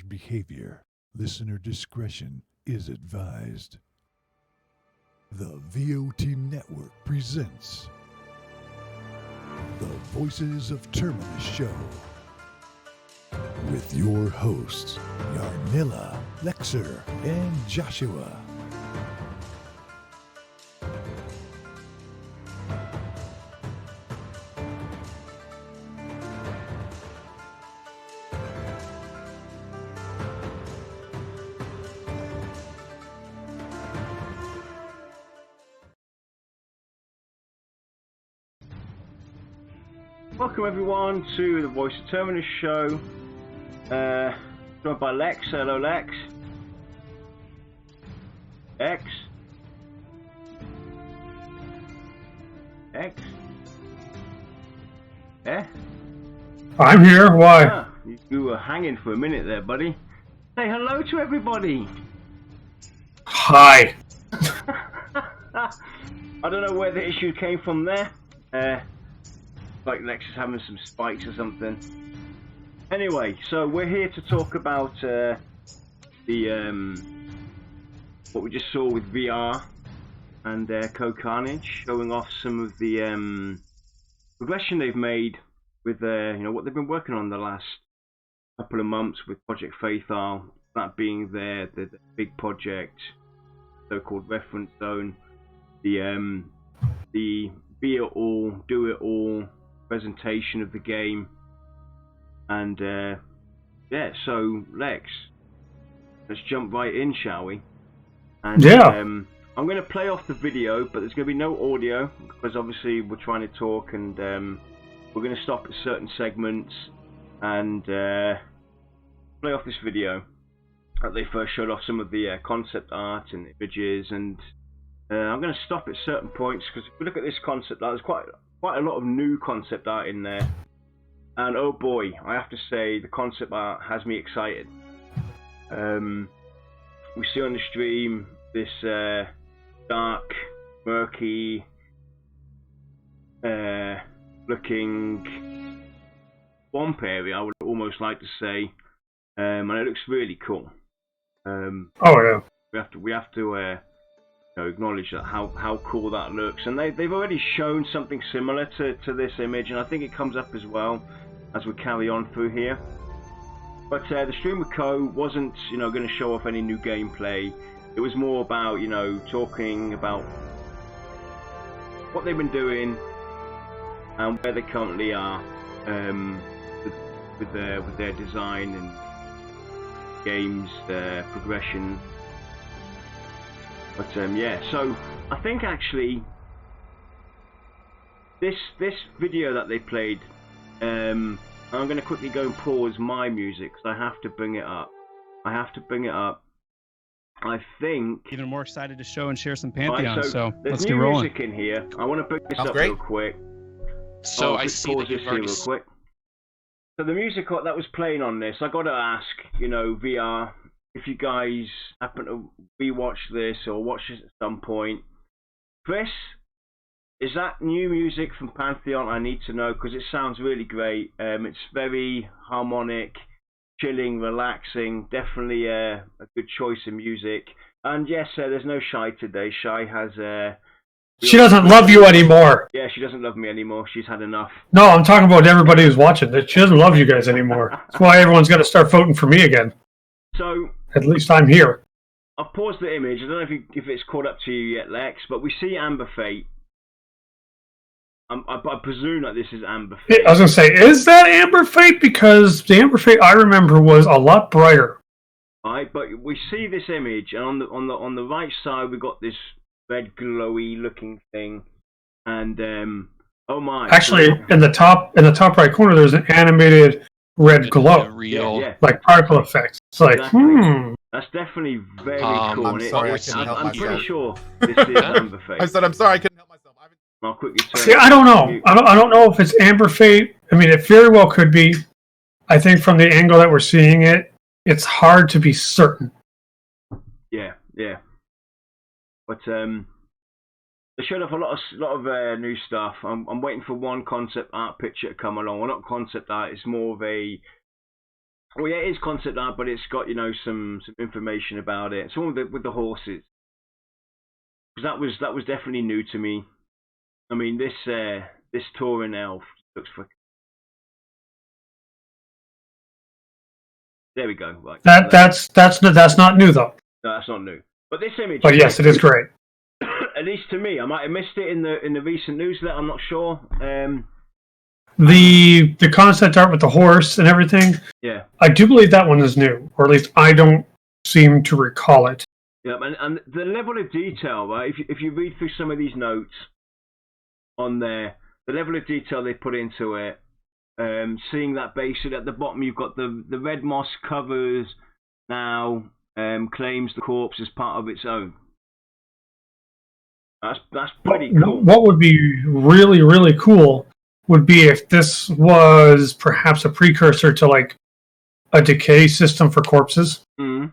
behavior. Listener discretion is advised. The VoT Network presents the Voices of Terminus show with your hosts, Yarnilla, Lexer, and Joshua. Welcome everyone to the Voice of Terminus show. Joined by Lex. Hello, Lex. X. X. Yeah. I'm here. Why? Ah, you were hanging for a minute there, buddy. Say hello to everybody. Hi. I don't know where the issue came from there. Like Lex is having some spikes or something. Anyway, so we're here to talk about what we just saw with VR and CohhCarnage, showing off some of the progression they've made with what they've been working on the last couple of months with Project Faithal, that being the big project, so-called reference zone, the be it all, do it all presentation of the game. And yeah, so Lex, let's jump right in, shall we? And yeah. I'm going to play off the video, but there's going to be no audio because obviously we're trying to talk, and we're going to stop at certain segments and play off this video that they first showed off some of the concept art and images, and I'm going to stop at certain points because if we look at this concept art, there's quite a lot of new concept art in there, and oh boy, I have to say the concept art has me excited. We see on the stream this dark, murky looking swamp area, I would almost like to say, and it looks really cool. Oh yeah. We have to acknowledge that how cool that looks, and they've already shown something similar to this image, and I think it comes up as well as we carry on through here. But the stream with Cohh wasn't going to show off any new gameplay. It was more about talking about what they've been doing and where they currently are with their design and games, their progression. But yeah, so I think actually this video that they played, I'm going to quickly go and pause my music because I have to bring it up. I think even more excited to show and share some Pantheon. Right, so let's get new rolling. music in here. I want to bring this up great. real quick. So I just see pause that this you've here already. real quick. So the music that was playing on this, I got to ask, VR, if you guys happen to rewatch this or watch this at some point, Chris, is that new music from Pantheon? I need to know because it sounds really great. It's very harmonic, chilling, relaxing. Definitely a good choice of music. And yes, there's no Shy today. Shy has She doesn't love you anymore. Yeah, she doesn't love me anymore. She's had enough. No, I'm talking about everybody who's watching. She doesn't love you guys anymore. That's why everyone's got to start voting for me again. So at least I'm here. I'll pause the image. I don't know if it's caught up to you yet, Lex, but we see Amber Fate. I presume that this is Amber Fate. I was going to say, is that Amber Fate? Because the Amber Fate I remember was a lot brighter. Right, but we see this image, and on the right side we got this red glowy looking thing, and oh my! Actually, in the top right corner, there's an animated red glow, Real. like particle effects. It's like, Exactly. That's definitely very cool. I'm and sorry, I couldn't help I'm pretty myself. sure this is Amber Fate. I said I'm sorry, I couldn't help myself. I'll quickly turn see, I don't know. I don't know if it's Amber Fate. I mean, it very well could be. I think from the angle that we're seeing it, it's hard to be certain. Yeah. But they showed off a lot of new stuff. I'm waiting for one concept art picture to come along. Well, not concept art. It's more of a Well, yeah, it is concept art, but it's got some information about it. Some with the horses, because that was definitely new to me. I mean, this Turin Elf looks for. There we go. Right. That's not new though. No, that's not new. But this image. But yes, it is great. At least to me, I might have missed it in the recent newsletter. I'm not sure. The concept art with the horse and everything. Yeah. I do believe that one is new, or at least I don't seem to recall it. Yeah, and the level of detail, right? If you read through some of these notes on there, the level of detail they put into it, seeing that basically at the bottom you've got the red moss covers now claims the corpse as part of its own. That's pretty cool. What would be really, really cool would be if this was perhaps a precursor to like a decay system for corpses. Mm.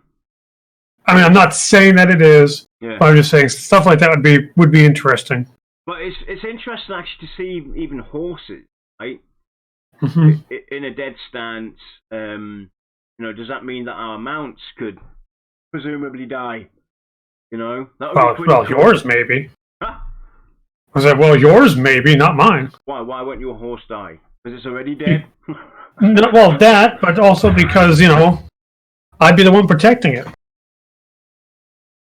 I mean, I'm not saying that it is, yeah. but I'm just saying stuff like that would be interesting. But it's interesting actually to see even horses, right? Mm-hmm. In a dead stance. Does that mean that our mounts could presumably die? That would be pretty cool. Yours maybe. Huh? I said, well, yours maybe, not mine. Why won't your horse die? Because it's already dead? Well, that, but also because, I'd be the one protecting it.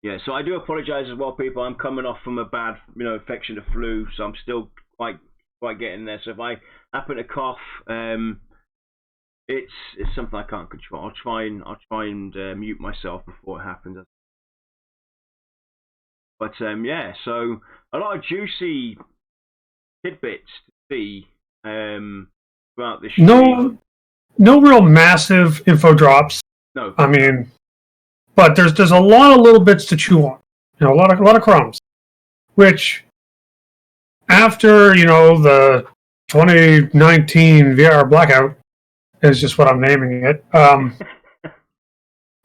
Yeah, so I do apologize as well, people. I'm coming off from a bad, infection of flu, so I'm still quite getting there. So if I happen to cough, it's something I can't control. I'll try and mute myself before it happens. But yeah, so a lot of juicy tidbits to see throughout this stream. No real massive info drops. No. I mean, but there's a lot of little bits to chew on. A lot of crumbs. Which after, the 2019 VR blackout is just what I'm naming it.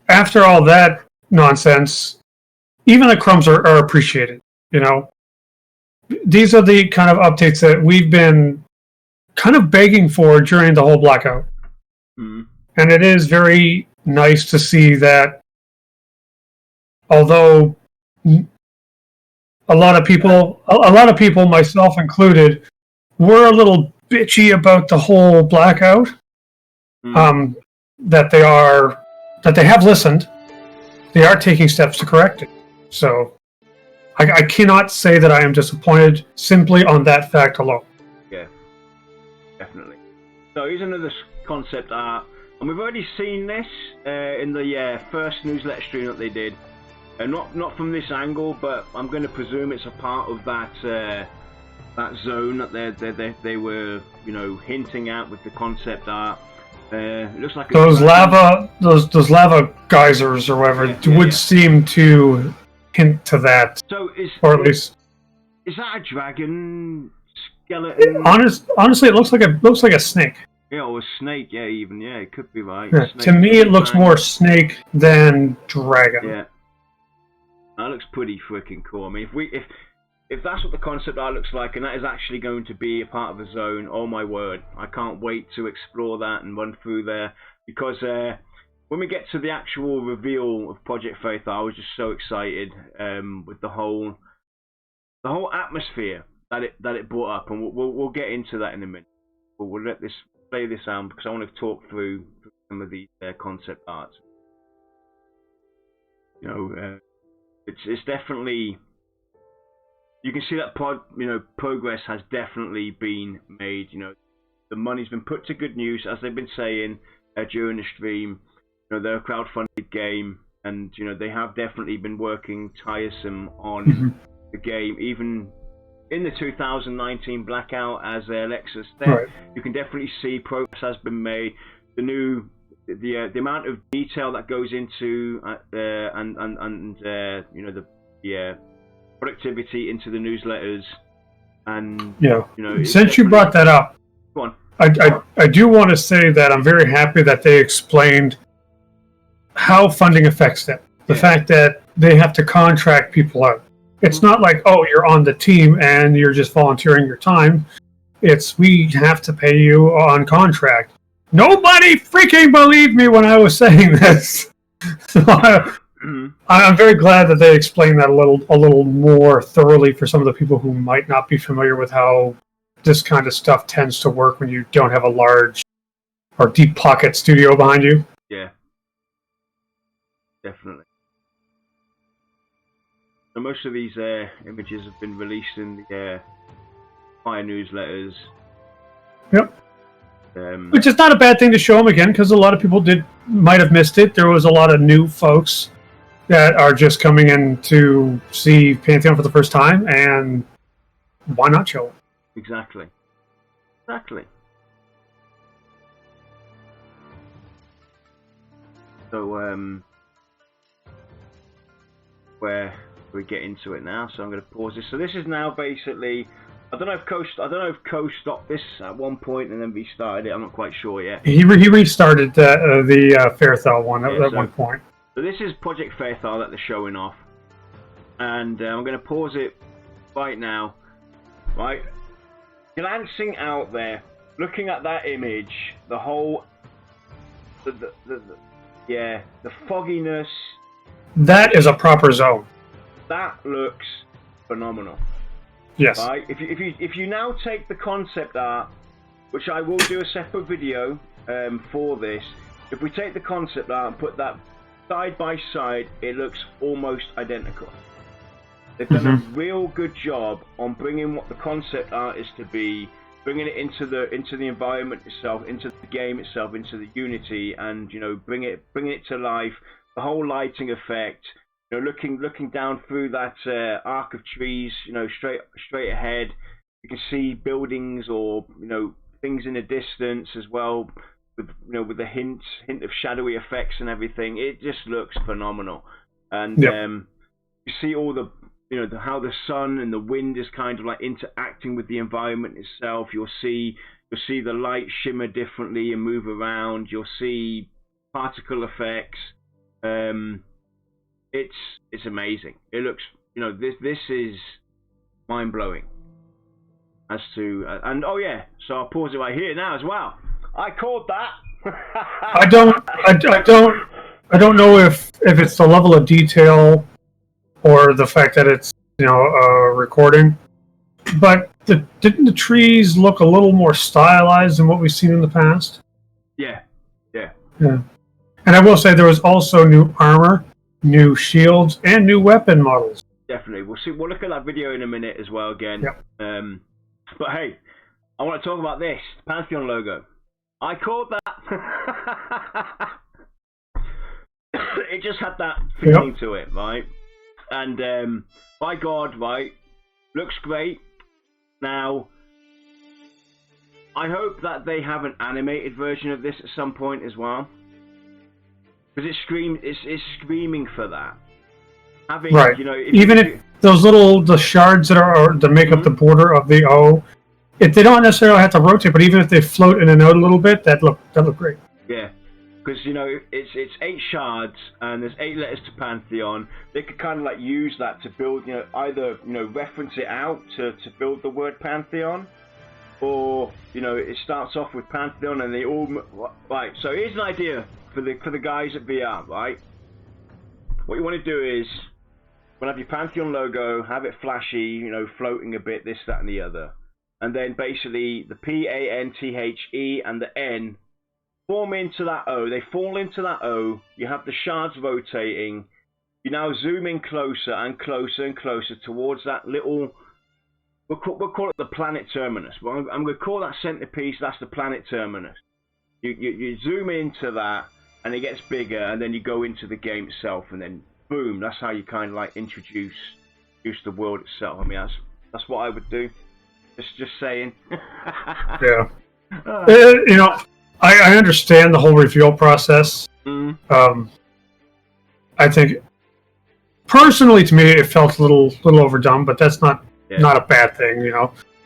After all that nonsense, even the crumbs are appreciated. These are the kind of updates that we've been kind of begging for during the whole blackout. Mm. And it is very nice to see that, although a lot of people, myself included, were a little bitchy about the whole blackout, that they have listened, they are taking steps to correct it. So I cannot say that I am disappointed simply on that fact alone. Yeah, definitely. So here's another concept art, and we've already seen this in the first newsletter stream that they did. Not from this angle, but I'm going to presume it's a part of that zone that they were hinting at with the concept art. It looks like those lava geysers or whatever would seem to hint to that. So or at least is that a dragon skeleton? Honestly, it looks like a snake. Yeah, or a snake. Yeah, even it could be right. Yeah, to me, it looks more snake than dragon. Yeah, that looks pretty freaking cool. I mean, if that's what the concept art looks like, and that is actually going to be a part of the zone, oh my word, I can't wait to explore that and run through there, because when we get to the actual reveal of Project Faith, I was just so excited with the whole atmosphere that it brought up, and we'll get into that in a minute. But we'll let this play this out because I want to talk through some of these concept arts. It's definitely, you can see that progress has definitely been made. The money's been put to good use, as they've been saying during the stream. They're a crowdfunded game, and they have definitely been working tiresome on the game, even in the 2019 blackout, as Alexis said. Right. You can definitely see progress has been made. The amount of detail that goes into the productivity into the newsletters, and since you brought that up, go on. I do want to say that I'm very happy that they explained how funding affects them. The fact that they have to contract people out. It's not like, oh, you're on the team and you're just volunteering your time. It's we have to pay you on contract. nobody freaking believed me when I was saying this. So I'm very glad that they explained that a little more thoroughly for some of the people who might not be familiar with how this kind of stuff tends to work when you don't have a large or deep pocket studio behind you. Yeah. Definitely. So most of these images have been released in the Fire newsletters. Yep. Which is not a bad thing to show them again, because a lot of people might have missed it. There was a lot of new folks that are just coming in to see Pantheon for the first time, and why not show them? Exactly. So, where we get into it now, so I'm going to pause this. So this is now basically, I don't know if Cohh stopped this at one point and then restarted it. I'm not quite sure yet. He restarted the Fairthal one at one point. So this is Project Fairthal that they're showing off, and I'm going to pause it right now. Right, glancing out there, looking at that image, the whole, the fogginess. That is a proper zone. That looks phenomenal. Yes. Right? If you now take the concept art, which I will do a separate video for this, if we take the concept art and put that side by side, it looks almost identical. They've done a real good job on bringing what the concept art is to be, bringing it into the environment itself, into the game itself, into the Unity, and bringing it to life. The whole lighting effect, looking down through that arc of trees, straight ahead, you can see buildings or things in the distance as well, with the hint of shadowy effects and everything. It just looks phenomenal, and you see all the how the sun and the wind is kind of like interacting with the environment itself. You'll see the light shimmer differently and move around. You'll see particle effects. It's amazing. It looks, this is mind blowing. As to and oh yeah, so I'll pause it right here now as well. I called that. I don't know if it's the level of detail or the fact that it's recording, but didn't the trees look a little more stylized than what we've seen in the past? Yeah. And I will say there was also new armor, new shields, and new weapon models. Definitely. We'll look at that video in a minute as well again. Yep. But hey, I want to talk about this, the Pantheon logo. I called that. It just had that feeling to it, right? And by God, right, looks great. Now, I hope that they have an animated version of this at some point as well. Because it's screaming for that. Having, right. If the shards that make up the border of the O, if they don't necessarily have to rotate, but even if they float in and out a little bit, that look great. Yeah, because it's 8 shards and there's 8 letters to Pantheon. They could kind of like use that to build, either reference it out to build the word Pantheon, or it starts off with Pantheon and they all right. So here's an idea for the guys at VR, right? What you want to do is, when you have your Pantheon logo, have it flashy, floating a bit, this, that, and the other, and then basically the P-A-N-T-H-E and the N form into that O. They fall into that O. You have the shards rotating. You now zoom in closer and closer and closer towards that little. We'll call it the planet Terminus. But I'm going to call that centerpiece. That's the planet Terminus. You zoom into that, and it gets bigger, and then you go into the game itself, and then boom, that's how you kind of like introduce the world itself. I mean, that's what I would do. Just saying. Yeah. I understand the whole reveal process. I think personally, to me, it felt a little overdone, but that's not a bad thing.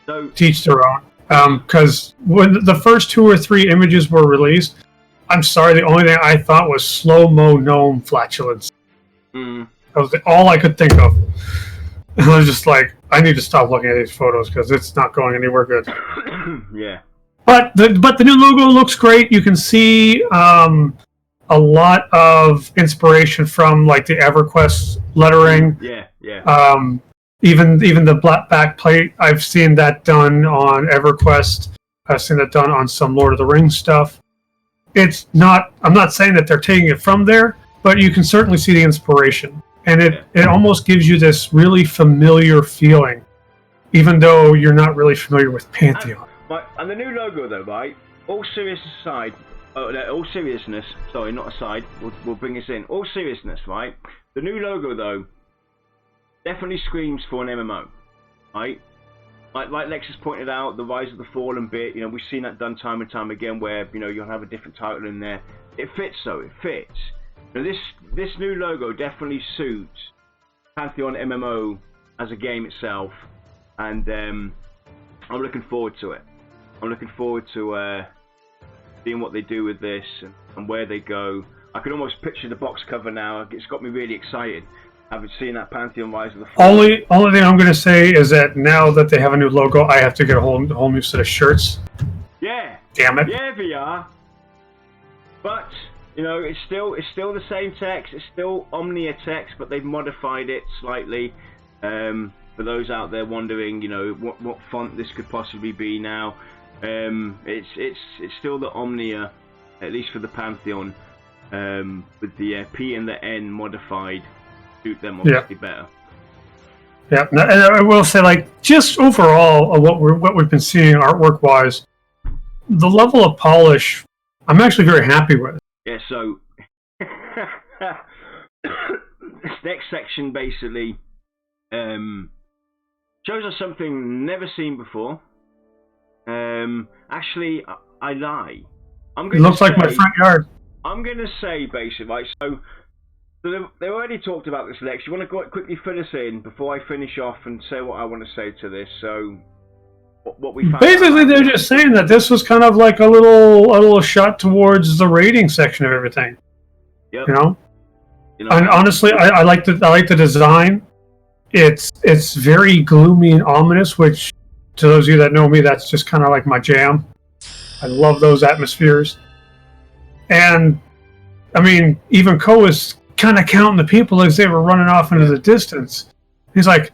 So, teach their own. Because when the first 2 or 3 images were released, I'm sorry, the only thing I thought was slow-mo gnome flatulence. That was all I could think of. I was just like, I need to stop looking at these photos because it's not going anywhere good. Yeah. But the new logo looks great. You can see a lot of inspiration from like the EverQuest lettering. Yeah. Even the black backplate, I've seen that done on EverQuest. I've seen that done on some Lord of the Rings stuff. It's not. I'm not saying that they're taking it from there, but you can certainly see the inspiration, and it almost gives you this really familiar feeling, even though you're not really familiar with Pantheon. And the new logo, though, right? All seriousness aside, all seriousness. Sorry, not aside. We'll bring this in. All seriousness, right? The new logo, though, definitely screams for an MMO, right? Like Lex has pointed out, the Rise of the Fallen bit. You know, we've seen that done time and time again, where you'll have a different title in there. It fits, though. It fits. You know, this new logo definitely suits Pantheon MMO as a game itself, and I'm looking forward to it. I'm looking forward to seeing what they do with this and where they go. I can almost picture the box cover now. It's got me really excited. Having seen that Pantheon Rise of the Fallen. Only thing I'm going to say is that now that they have a new logo, I have to get a whole new set of shirts. Yeah. Damn it. Yeah, VR. But it's still the same text. It's still Omnia text, but they've modified it slightly. For those out there wondering, what font this could possibly be now. It's still the Omnia, at least for the Pantheon, with the P and the N modified. Suit them obviously better. Yeah, and I will say, like, just overall, what we've been seeing artwork wise, the level of polish, I'm actually very happy with. Yeah. So this next section basically shows us something never seen before. Actually, I lie. It looks like my front yard. I'm going to say basically, right, so they already talked about this, Lex. You want to quickly fill us in before I finish off and say what I want to say to this? So, what we found basically, they're just saying that this was kind of like a little shot towards the rating section of everything. Yep. And honestly, I like the design. It's very gloomy and ominous, which to those of you that know me, that's just kind of like my jam. I love those atmospheres. And I mean, even Cohh is kind of counting the people as they were running off into the distance. He's like,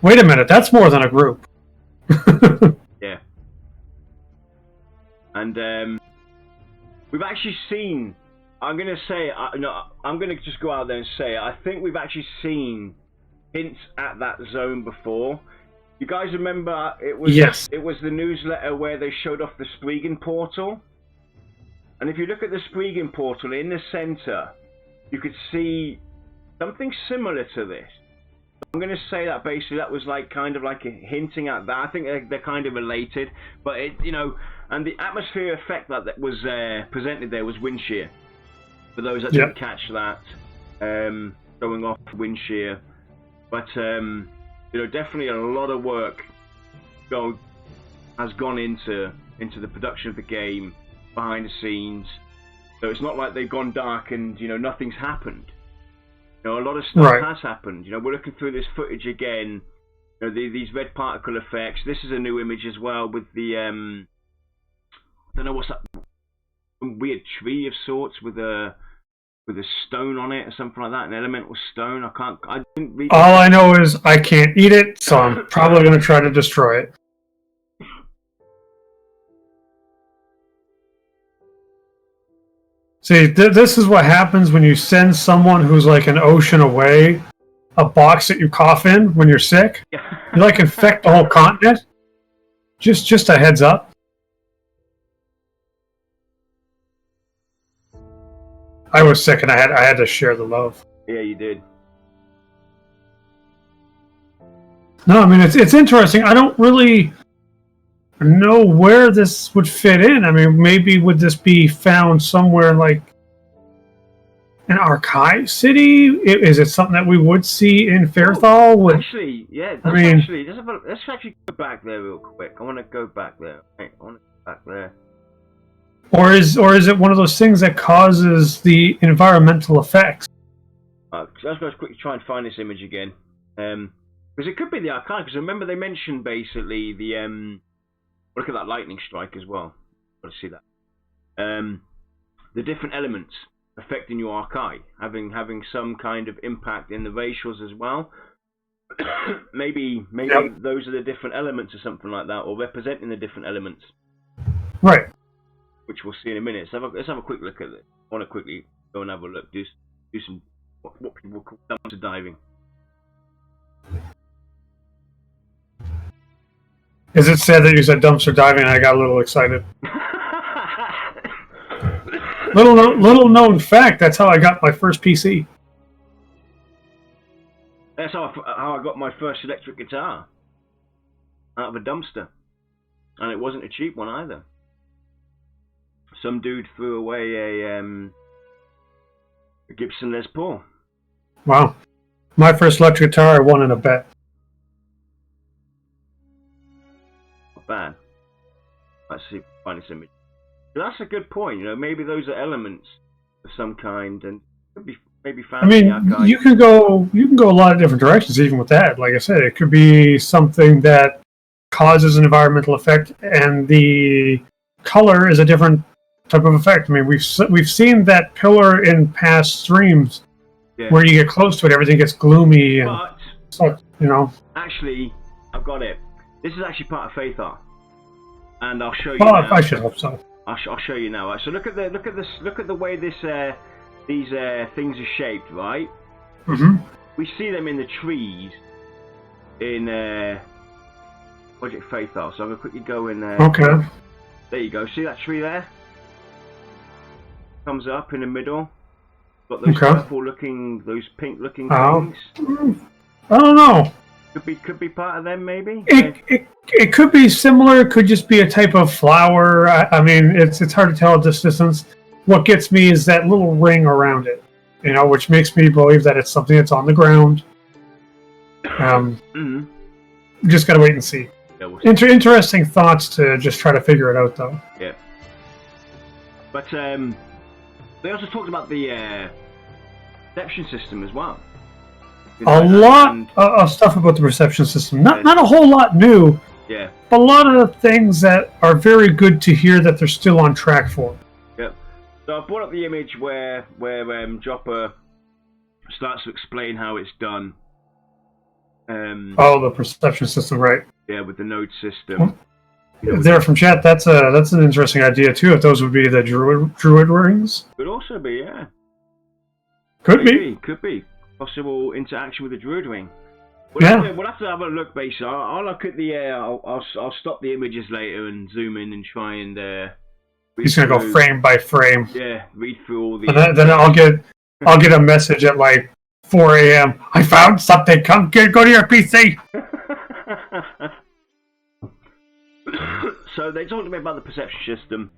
wait a minute, that's more than a group. Yeah. And we've actually seen, I'm going to say, I'm going to just go out there and say, I think we've actually seen hints at that zone before. You guys remember it was the newsletter where they showed off the Spriggan portal? And if you look at the Spriggan portal in the center, you could see something similar to this. I'm going to say that basically that was kind of hinting at that. I think they're kind of related, but and the atmosphere effect that was presented there was wind shear. For those that didn't catch that, showing off wind shear, but definitely a lot of work has gone into the production of the game behind the scenes. So it's not like they've gone dark and nothing's happened. A lot of stuff has happened. We're looking through this footage again. These red particle effects. This is a new image as well with the I don't know what's that, some weird tree of sorts with a stone on it or something like that, an elemental stone. I didn't read. All I know is I can't eat it, so I'm probably going to try to destroy it. See, this is what happens when you send someone who's like an ocean away a box that you cough in when you're sick. You infect the whole continent. Just a heads up. I was sick and I had to share the love. Yeah, you did. No, I mean it's interesting. I don't really know where this would fit in. I mean, maybe would this be found somewhere like an archive city? Is it something that we would see in Fairthal? Actually, yeah. Let's actually go back there real quick. I want to go back there. Or is it one of those things that causes the environmental effects? Let's quickly try and find this image again. Because it could be the archive. Because remember they mentioned basically the Look at that lightning strike as well. Got to see that. The different elements affecting your Archai, having some kind of impact in the racials as well. maybe those are the different elements or something like that, or representing the different elements. Right. Which we'll see in a minute. So let's have a quick look at it. I want to quickly go and have a look. Do some what people call dumpster diving. Is it sad that you said dumpster diving and I got a little excited? Little known fact, that's how I got my first PC. That's how I got my first electric guitar. Out of a dumpster. And it wasn't a cheap one either. Some dude threw away a Gibson Les Paul. Wow. My first electric guitar I won in a bet. Not bad. Let's see if I can find this image. But that's a good point, maybe those are elements of some kind, and could be maybe found. I mean, in the archive. you can go a lot of different directions even with that. Like I said, it could be something that causes an environmental effect, and the color is a different type of effect. I mean, we've seen that pillar in past streams where you get close to it, everything gets gloomy, and Actually, I've got it. This is actually part of Faith Art, and I'll show you. Well, now. I should hope so. I'll show you now. Right, so look at the way these things are shaped, right? Mm-hmm. We see them in the trees in Project Faith Art. So I'm gonna quickly go in there. Okay. There you go. See that tree there? Comes up in the middle. Got those purple-looking, those pink-looking things. I don't know. Could be part of them, maybe. It could be similar. It could just be a type of flower. I mean, it's hard to tell at this distance. What gets me is that little ring around it, which makes me believe that it's something that's on the ground. Just gotta wait and see. Yeah, we'll see. Interesting thoughts to just try to figure it out, though. Yeah. But they also talked about the perception system as well. A lot of stuff about the perception system. Not a whole lot new. Yeah. But a lot of the things that are very good to hear that they're still on track for. Yep. So I brought up the image where Jopper starts to explain how it's done. The perception system, right? Yeah, with the node system. There from chat, that's an interesting idea too. If those would be the druid rings. Could also be, yeah. Could be. Possible interaction with the druid ring. We'll have to have a look, basically. I'll look at the. I'll stop the images later and zoom in and try and. He's gonna go frame by frame. Yeah, read through all the. And then I'll get a message at like 4 a.m. I found something. Come go to your PC. So they talked to me about the perception system,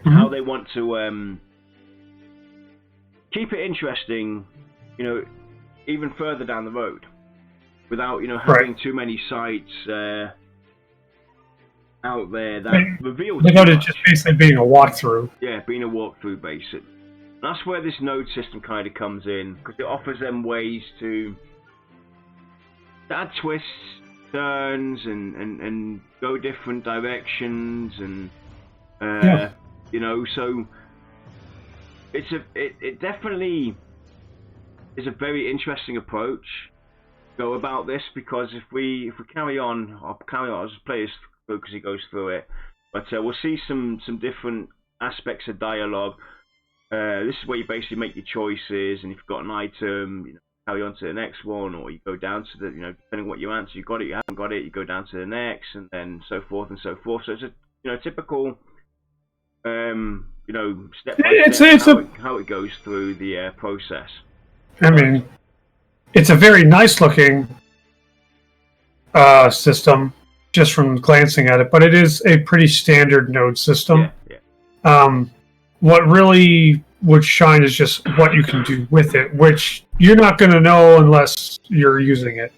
how they want to keep it interesting, even further down the road, without having too many sites out there that reveal. Without it just basically being a walkthrough. Yeah, being a walkthrough, basically. That's where this node system kind of comes in, because it offers them ways to add twists, turns, and go different directions, and so it definitely is a very interesting approach to go about this, because if we carry on, I'll just play this through because he goes through it, but we'll see some different aspects of dialogue. This is where you basically make your choices, and if you've got an item, carry on to the next one, or you go down to the, depending on what you answer, you got it, you haven't got it, you go down to the next, and then so forth and so forth. So it's a typical step by step how it goes through the process. I mean, it's a very nice looking system just from glancing at it, but it is a pretty standard node system. Yeah. What really would shine is just what you can do with it, which you're not going to know unless you're using it.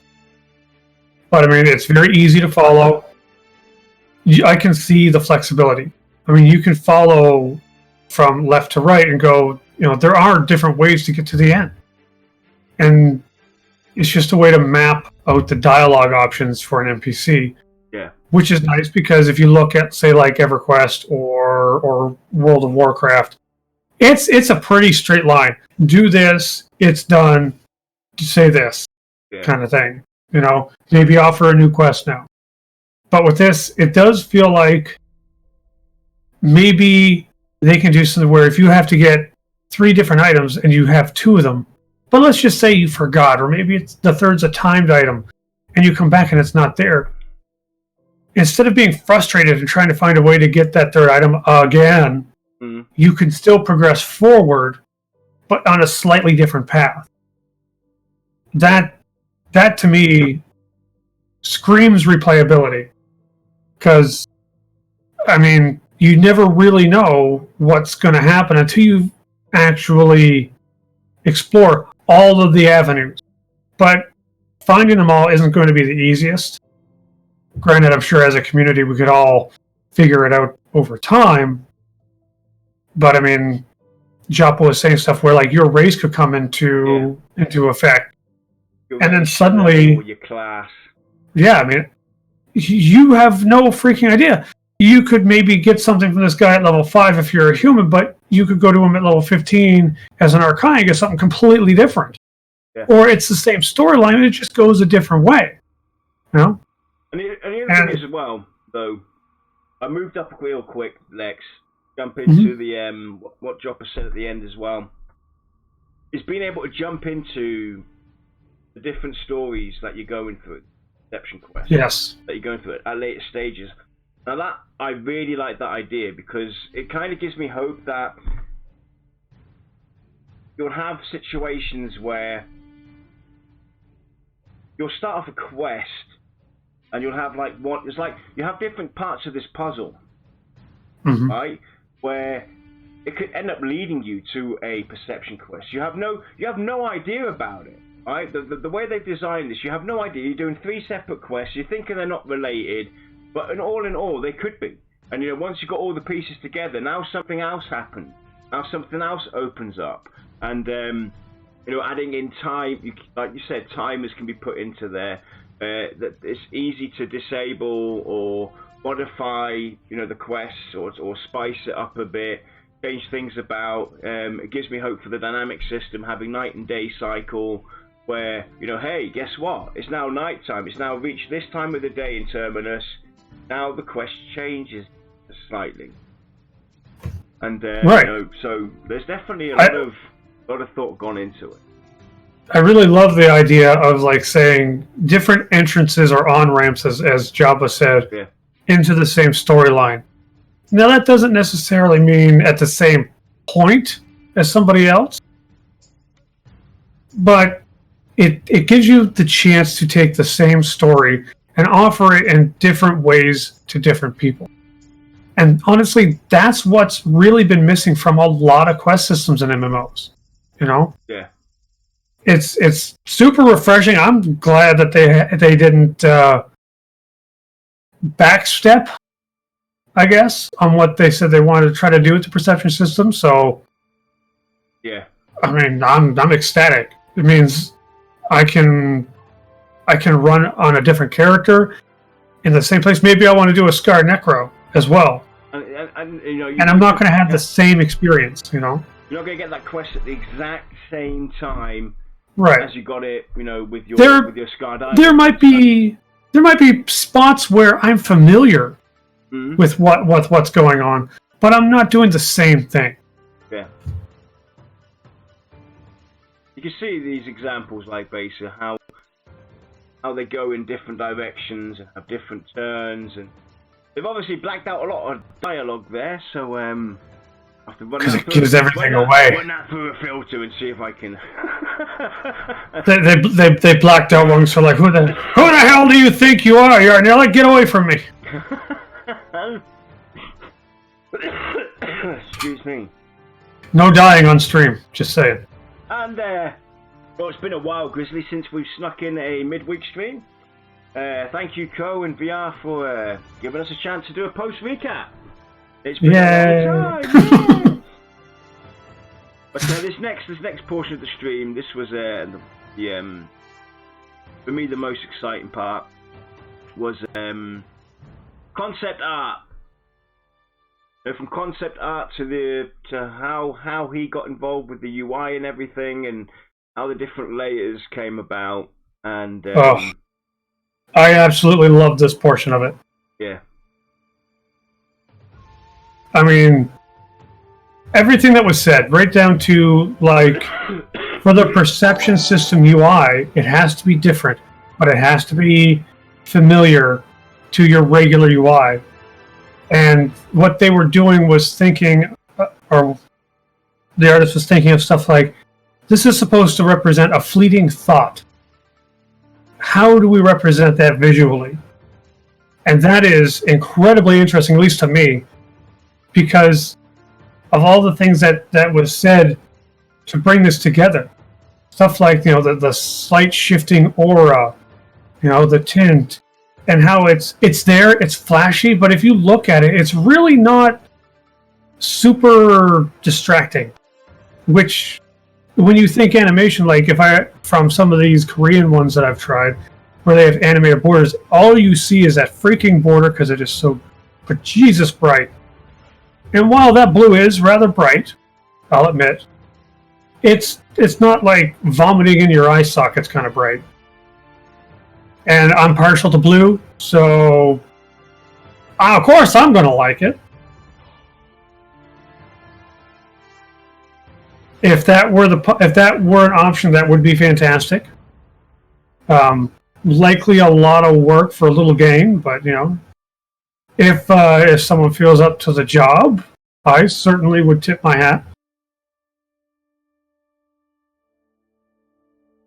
But I mean, it's very easy to follow. I can see the flexibility. I mean, you can follow from left to right and go, there are different ways to get to the end. And it's just a way to map out the dialogue options for an NPC. Yeah. which is nice because if you look at, say, like EverQuest or World of Warcraft, it's a pretty straight line. Do this, it's done. Say this, kind of thing. You know, maybe offer a new quest now. But with this, it does feel like maybe they can do something where if you have to get 3 different items and you have 2 of them, but let's just say you forgot, or maybe it's the third's a timed item, and you come back and it's not there. Instead of being frustrated and trying to find a way to get that third item again, you can still progress forward, but on a slightly different path. That to me screams replayability. Because, I mean, you never really know what's going to happen until you actually explore all of the avenues. But finding them all isn't going to be the easiest. Granted, I'm sure as a community we could all figure it out over time. But, I mean, Joppa was saying stuff where, like, your race could come into effect. And then suddenly... your class. Yeah, I mean... You have no freaking idea. You could maybe get something from this guy at level 5 if you're a human, but you could go to him at level 15 as an Arcane and get something completely different. Yeah. Or it's the same storyline, and it just goes a different way. You know? And the other thing is as well, though, I moved up real quick, Lex, jump into the what Joppa said at the end as well, is being able to jump into the different stories that you're going through. Perception quest. Yes. That you're going through at later stages. Now that I really like that idea because it kind of gives me hope that you'll have situations where you'll start off a quest and you'll have like it's like you have different parts of this puzzle, right? Where it could end up leading you to a perception quest. You have no idea about it. Right, the way they've designed this, you have no idea. You're doing 3 separate quests. You're thinking they're not related, but in all, they could be. And you know, once you've got all the pieces together, now something else happens. Now something else opens up, and you know, adding in time, like you said, timers can be put into there. That it's easy to disable or modify, you know, the quests or spice it up a bit, change things about. It gives me hope for the dynamic system having night and day cycle. Where, you know, hey, guess what? It's now night time. It's now reached this time of the day in Terminus. Now the quest changes slightly. And, right. You know, so there's definitely a lot of thought gone into it. I really love the idea of, like, saying different entrances or on-ramps, as Joppa said, into the same storyline. Now, that doesn't necessarily mean at the same point as somebody else. But it gives you the chance to take the same story and offer it in different ways to different people. And honestly, that's what's really been missing from a lot of quest systems in MMOs. You know? Yeah. It's super refreshing. I'm glad that they didn't backstep, I guess, on what they said they wanted to try to do with the perception system. So, yeah. I mean, I'm ecstatic. It means I can run on a different character in the same place. Maybe I want to do a Scar Necro as well. And you know, I'm not going to have the same experience, you know? You're not going to get that quest at the exact same time as you got it, you know, with your Scar Diamond. There might be spots where I'm familiar with what's going on, but I'm not doing the same thing. Yeah. You can see these examples, like basically how they go in different directions and have different turns, and they've obviously blacked out a lot of dialogue there. So because it gives everything away. Run that through a filter and see if I can. they blacked out ones for like who the hell do you think you are? You're like, get away from me. Excuse me. No dying on stream. Just saying. And, well, it's been a while, Grizzly, since we've snuck in a midweek stream. Thank you, Cohh and VR, for giving us a chance to do a post-recap. It's been a long time. But this next portion of the stream, this was for me the most exciting part was concept art. From concept art to how he got involved with the UI and everything, and how the different layers came about, and I absolutely love this portion of it. yeah. I mean, everything that was said, right down to, like, for the perception system UI, it has to be different, but it has to be familiar to your regular UI. And what they were doing was thinking, or the artist was thinking of stuff like, this is supposed to represent a fleeting thought. How do we represent that visually? And that is incredibly interesting, at least to me, because of all the things that was said to bring this together. Stuff like, the slight shifting aura, the tint, and how it's there, it's flashy, but if you look at it, it's really not super distracting. Which, when you think animation, like from some of these Korean ones that I've tried, where they have animated borders, all you see is that freaking border because it is so bejesus bright. And while that blue is rather bright, I'll admit, it's not like vomiting in your eye sockets kind of bright. And I'm partial to blue, so of course I'm going to like it. If that were an option, that would be fantastic. Likely a lot of work for a little game, but if someone feels up to the job, I certainly would tip my hat.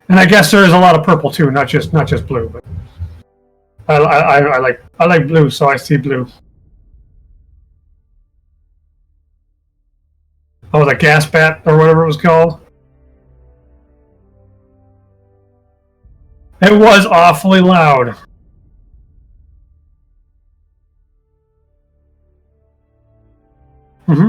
And I guess there is a lot of purple too, not just blue. But I like blue, so I see blue. Oh, the gas bat or whatever it was called. It was awfully loud. Mm-hmm.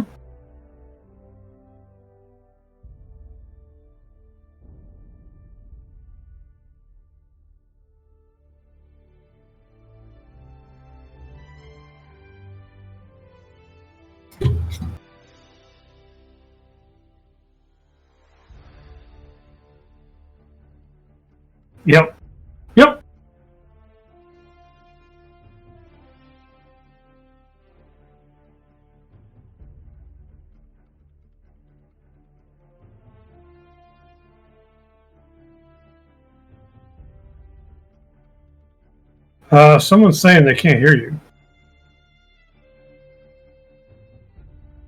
Yep. Someone's saying they can't hear you.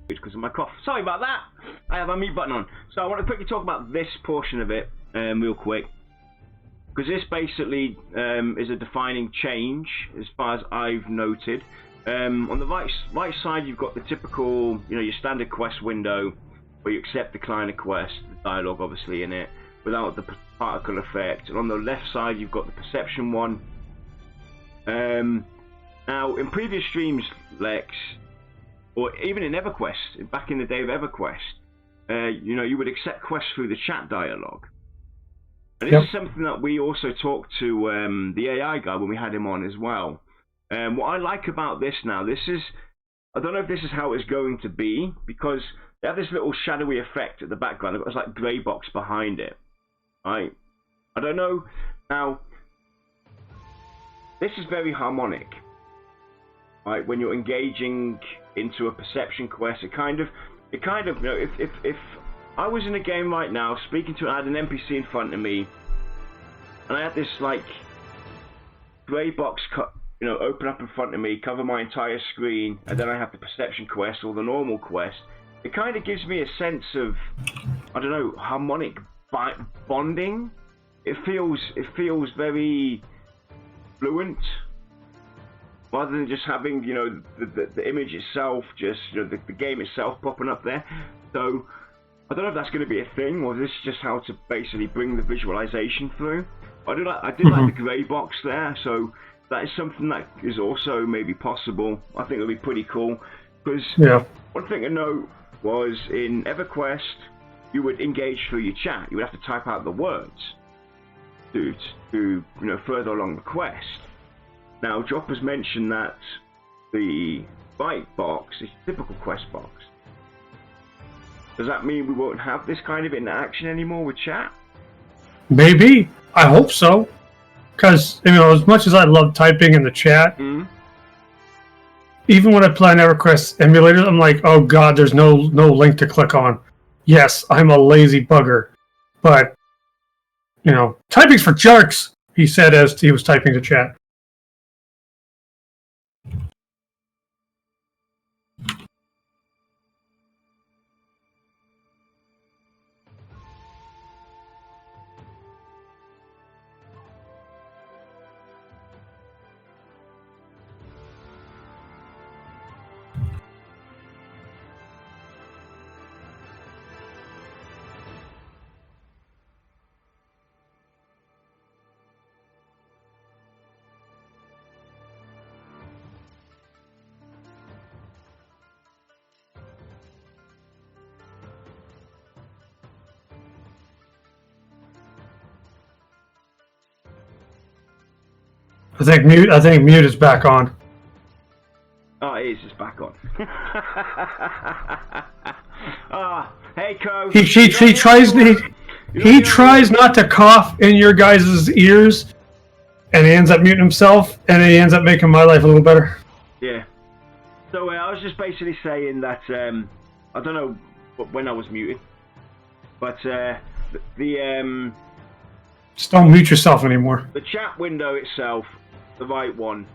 Because of my cough. Sorry about that. I have my mute button on. So I want to quickly talk about this portion of it real quick. Because this basically is a defining change as far as I've noted. On the right side you've got the typical, your standard quest window where you accept, decline a quest, the dialogue obviously in it, without the particle effect. And on the left side you've got the perception one. Now in previous streams, Lex, or even in EverQuest, back in the day of EverQuest, you would accept quests through the chat dialogue. And this is something that we also talked to the AI guy when we had him on as well. What I like about this now, I don't know if this is how it's going to be, because they have this little shadowy effect at the background. They've got this like grey box behind it. Right? I don't know. Now, this is very harmonic. Right? When you're engaging into a perception quest, it kind of, if I was in a game right now, I had an NPC in front of me, and I had this like grey box open up in front of me, cover my entire screen, and then I have the perception quest or the normal quest. It kind of gives me a sense of, I don't know, harmonic bonding. It feels very fluent, rather than just having the image itself, just the game itself popping up there. So I don't know if that's going to be a thing, or this is just how to basically bring the visualization through. I did like the grey box there, so that is something that is also maybe possible. I think it'll be pretty cool, because one thing to note was in EverQuest, you would engage through your chat. You would have to type out the words to further along the quest. Now, Dropper's mentioned that the fight box, this typical quest box, does that mean we won't have this kind of interaction anymore with chat? Maybe. I hope so. Because, as much as I love typing in the chat, even when I play on EverQuest emulators, I'm like, oh god, there's no link to click on. Yes, I'm a lazy bugger. But, typing's for jerks, he said as he was typing to chat. I think mute is back on. Oh, it is. It's back on. Hey, Cohh. He tries not to cough in your guys' ears, and he ends up muting himself, and he ends up making my life a little better. Yeah. So I was just basically saying that I don't know when I was muted, but the just don't mute yourself anymore. The chat window itself, the right one.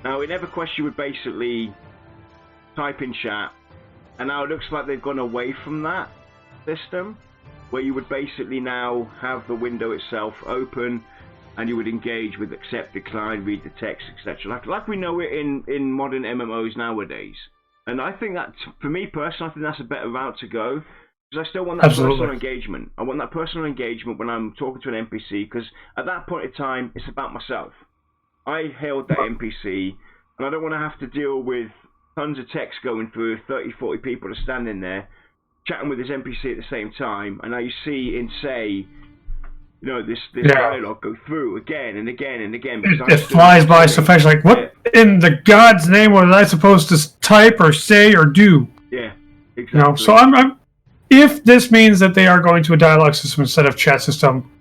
Now in EverQuest you would basically type in chat, and now it looks like they've gone away from that system, where you would basically now have the window itself open, and you would engage with accept, decline, read the text, etc. Like we know it in modern MMOs nowadays. And I think that, for me personally, I think that's a better route to go. Because I still want that personal engagement. I want that personal engagement when I'm talking to an NPC, because at that point in time, it's about myself. I hailed that NPC, and I don't want to have to deal with tons of text going through, 30, 40 people are standing there, chatting with this NPC at the same time, and now you see in say, this dialogue go through again and again and again. It flies by so fast, like, what in the God's name was I supposed to type or say or do? Yeah, exactly. So I'm if this means that they are going to a dialogue system instead of chat system,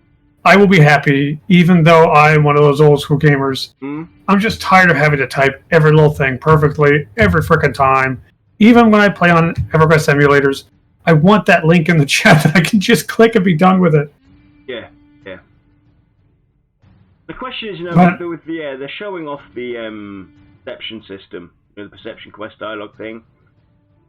I will be happy, even though I'm one of those old school gamers. I'm just tired of having to type every little thing perfectly every frickin' time. Even when I play on EverQuest emulators, I want that link in the chat that I can just click and be done with it. Yeah. The question is, they're showing off the perception system, the perception quest dialogue thing.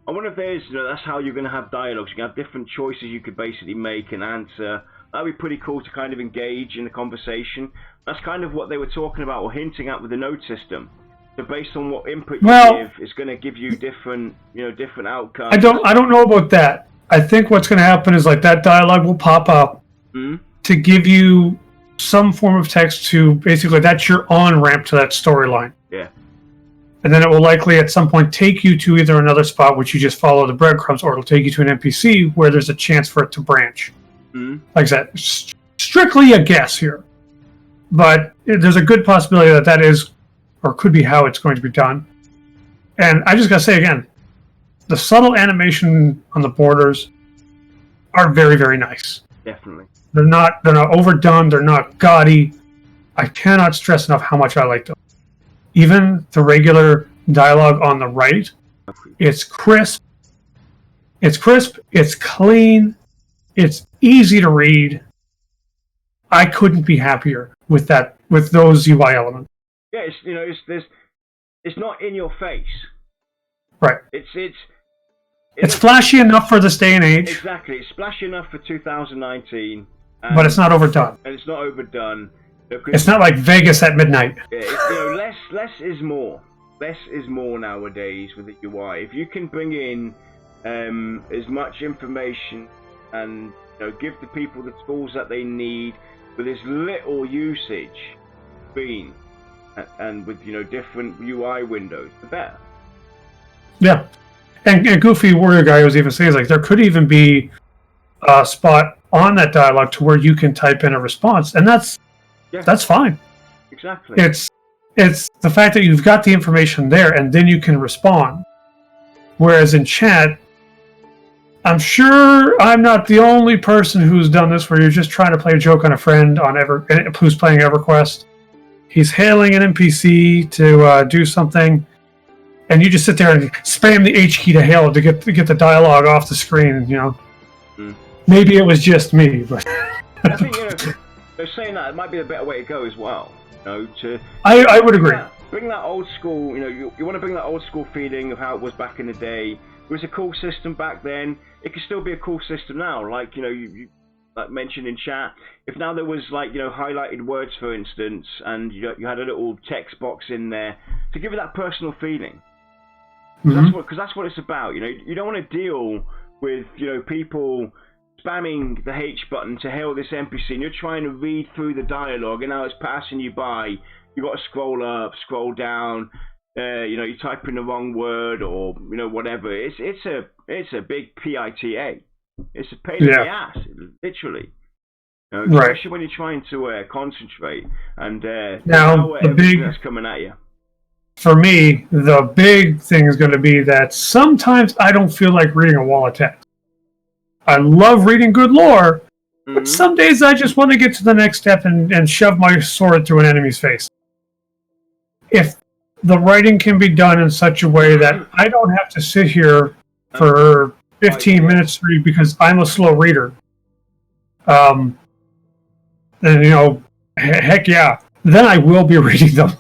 I wonder if that's how you're going to have dialogues. You can have different choices you could basically make and answer. That'd be pretty cool to kind of engage in the conversation. That's kind of what they were talking about or hinting at with the node system. So based on what input you give, it's going to give you different outcomes. I don't know about that. I think what's going to happen is like that dialogue will pop up to give you some form of text to basically that's your on-ramp to that storyline. Yeah. And then it will likely at some point take you to either another spot which you just follow the breadcrumbs, or it'll take you to an NPC where there's a chance for it to branch. Like I said, strictly a guess here. But there's a good possibility that is, or could be how it's going to be done. And I just got to say again, the subtle animation on the borders are very, very nice. Definitely. They're not overdone. They're not gaudy. I cannot stress enough how much I like them. Even the regular dialogue on the right, it's crisp. It's clean. It's easy to read. I couldn't be happier with those UI elements. Yeah, it's not in your face. Right. It's flashy enough for this day and age. Exactly. It's splashy enough for 2019. But it's not overdone. And it's not overdone. It's not like Vegas at midnight. Yeah, less is more. Less is more nowadays with the UI. If you can bring in as much information and give the people the tools that they need with as little usage, and with different UI windows, the better. Yeah. And Goofy Warrior Guy was even saying, like, there could even be a spot on that dialogue to where you can type in a response, and that's fine. Exactly. it's the fact that you've got the information there and then you can respond. Whereas in chat, I'm sure I'm not the only person who's done this, where you're just trying to play a joke on a friend who's playing EverQuest. He's hailing an NPC to do something, and you just sit there and spam the H key to hail it to get the dialogue off the screen. You know, maybe it was just me, but I think they're saying that it might be a better way to go as well. I would agree. Bring that old school. You want to bring that old school feeling of how it was back in the day. It was a cool system back then. It could still be a cool system now. Like you like mentioned in chat, if now there was like highlighted words, for instance, and you had a little text box in there to give it that personal feeling. Because that's what it's about. You don't want to deal with people spamming the H button to hail this NPC, and you're trying to read through the dialogue, and now it's passing you by. You got to scroll up, scroll down. You type in the wrong word or whatever. It's a big PITA. It's a pain in the ass, literally. Especially when you're trying to concentrate and now everything that's coming at you. For me, the big thing is going to be that sometimes I don't feel like reading a wall of text. I love reading good lore, but some days I just want to get to the next step and shove my sword through an enemy's face. If the writing can be done in such a way that I don't have to sit here for 15 minutes to read because I'm a slow reader, then heck yeah, then I will be reading them.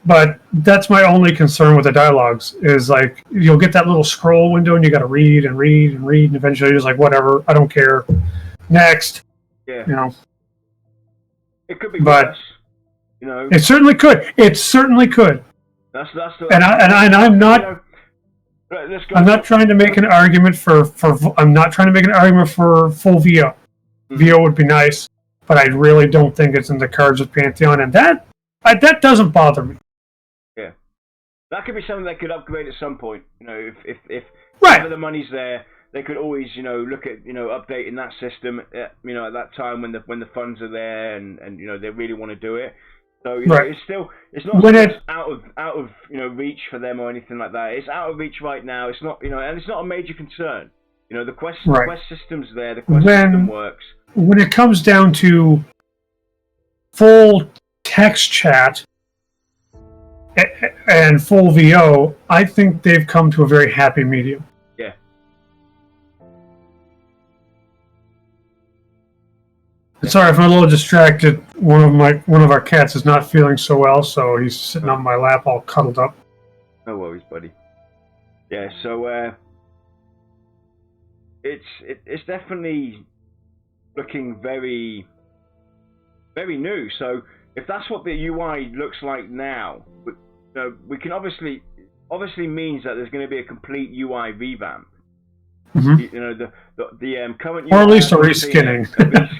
But that's my only concern with the dialogues, is like you'll get that little scroll window and you got to read and read and read, and eventually you're just like, whatever, I don't care. Next. Yeah. It could be worse. It certainly could. It certainly could. That's the. And I'm not. I'm not trying to make an argument for. I'm not trying to make an argument for full VO. VO would be nice, but I really don't think it's in the cards with Pantheon, and that doesn't bother me. Yeah, that could be something they could upgrade at some point. If right. the money's there, they could always look at updating that system. At that time when the funds are there and they really want to do it. So it's not out of reach for them or anything like that. It's out of reach right now. It's not and it's not a major concern. The quest system's there. The quest system works. When it comes down to full text chat and full VO, I think they've come to a very happy medium. Yeah. Sorry if I'm a little distracted. One of our cats is not feeling so well, so he's sitting on my lap all cuddled up. No worries, buddy. Yeah, so it's definitely looking very, very new. So if that's what the UI looks like now, we can obviously means that there's going to be a complete UI revamp. The current UI, or at least a reskinning.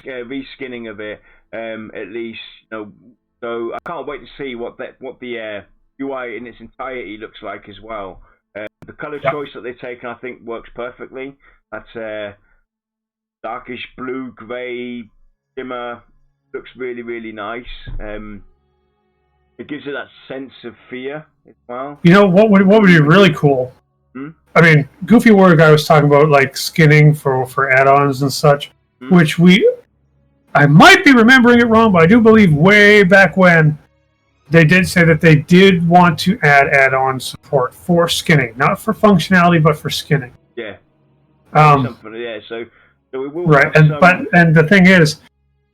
a reskinning of it, at least. So I can't wait to see what the UI in its entirety looks like as well. The color choice that they've taken, I think, works perfectly. That's darkish blue, grey, shimmer. Looks really, really nice. It gives it that sense of fear as well. What would be really cool? I mean, Goofy Warrior Guy was talking about like skinning for add-ons and such, which I might be remembering it wrong, but I do believe way back when they did say that they did want to add add-on support for skinning, not for functionality, but for skinning. Yeah. So we will. Right, and the thing is,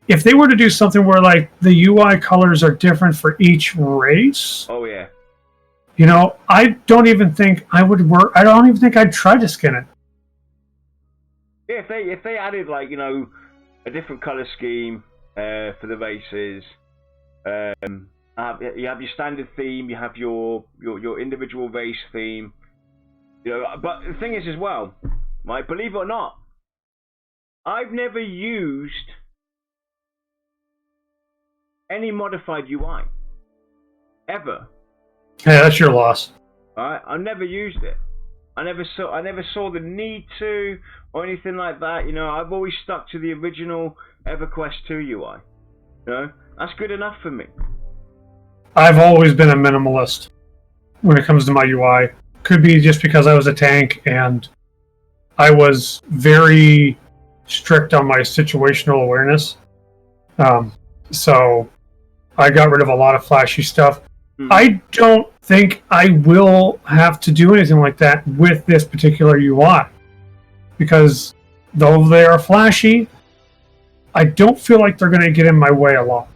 if they were to do something where like the UI colors are different for each race. Oh yeah. I don't even think I would work. I don't even think I'd try to skin it. Yeah, if they added like a different color scheme for the races, you have your standard theme, you have your individual race theme. But the thing is as well, believe it or not, I've never used any modified UI ever. Yeah, that's your loss. Alright, I never used it. I never saw the need to or anything like that. I've always stuck to the original EverQuest 2 UI. That's good enough for me. I've always been a minimalist when it comes to my UI. Could be just because I was a tank and I was very strict on my situational awareness. So I got rid of a lot of flashy stuff. I don't think I will have to do anything like that with this particular UI. Because though they are flashy, I don't feel like they're going to get in my way a lot.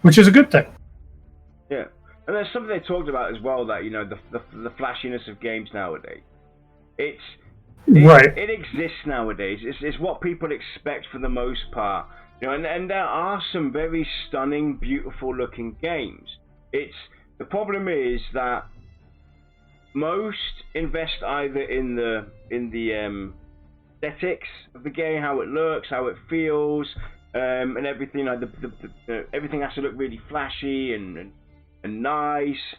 Which is a good thing. Yeah. And there's something they talked about as well, that, the flashiness of games nowadays. Right. It exists nowadays. It's what people expect for the most part. And there are some very stunning, beautiful looking games. The problem is that most invest either in the aesthetics of the game, how it looks, how it feels, and everything. Everything has to look really flashy and nice,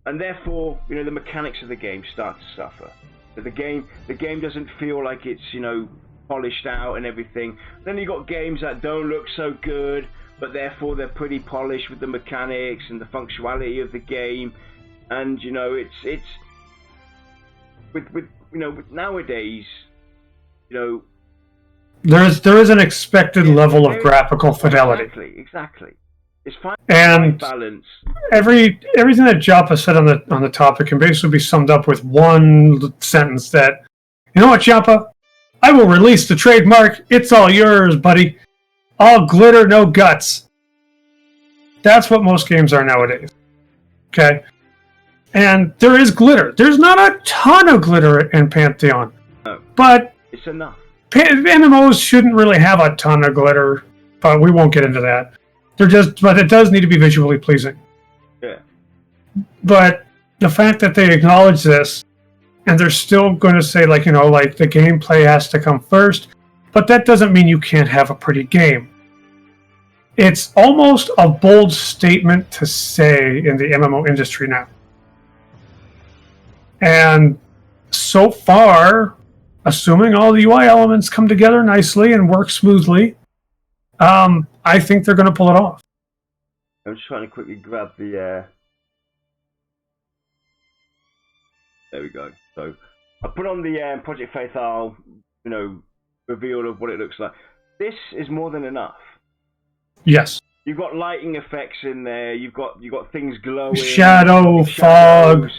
and therefore, the mechanics of the game start to suffer. The game doesn't feel like it's polished out and everything. Then you got games that don't look so good, but therefore they're pretty polished with the mechanics and the functionality of the game. And it's with nowadays, there is an expected level of graphical fidelity. Exactly. It's fine. And balance. Everything that Joppa said on the topic can basically be summed up with one sentence: that, you know what, Joppa? I will release the trademark. It's all yours, buddy. All glitter, no guts. That's what most games are nowadays. Okay? And there is glitter. There's not a ton of glitter in Pantheon. No. But it's enough. MMOs shouldn't really have a ton of glitter, but we won't get into that. But it does need to be visually pleasing. Yeah. But the fact that they acknowledge this, and they're still going to say, like the gameplay has to come first, but that doesn't mean you can't have a pretty game. It's almost a bold statement to say in the MMO industry now. And so far, assuming all the UI elements come together nicely and work smoothly, I think they're going to pull it off. I'm just trying to quickly grab the... There we go. So I put on the Project Fatal, reveal of what it looks like. This is more than enough. Yes. You've got lighting effects in there. You've got things glowing. Shadow, fog.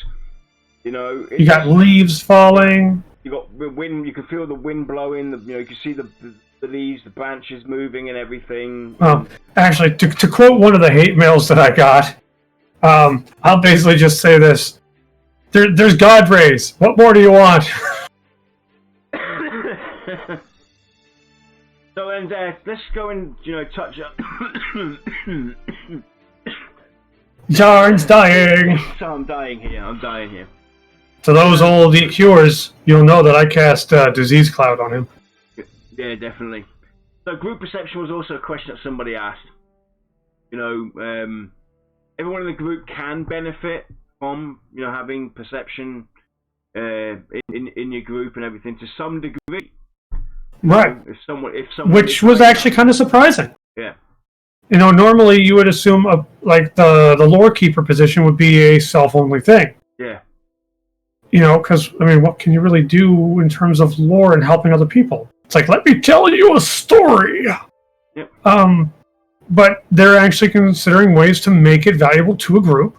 You got leaves falling. You got wind. You can feel the wind blowing. You can see the leaves, the branches moving, and everything. Well, actually, to quote one of the hate mails that I got, I'll basically just say this. There's God rays. What more do you want? So, and let's go and, touch up. Jarn's dying. So I'm dying here. To those old EQers, you'll know that I cast Disease Cloud on him. Yeah, definitely. So group perception was also a question that somebody asked. Everyone in the group can benefit from having perception in your group and everything to some degree. Right. If someone which was actually kind of surprising. Yeah. Normally you would assume the Lawkeeper position would be a self-only thing. Yeah. Because what can you really do in terms of lore and helping other people? It's like, let me tell you a story. Yep. But they're actually considering ways to make it valuable to a group.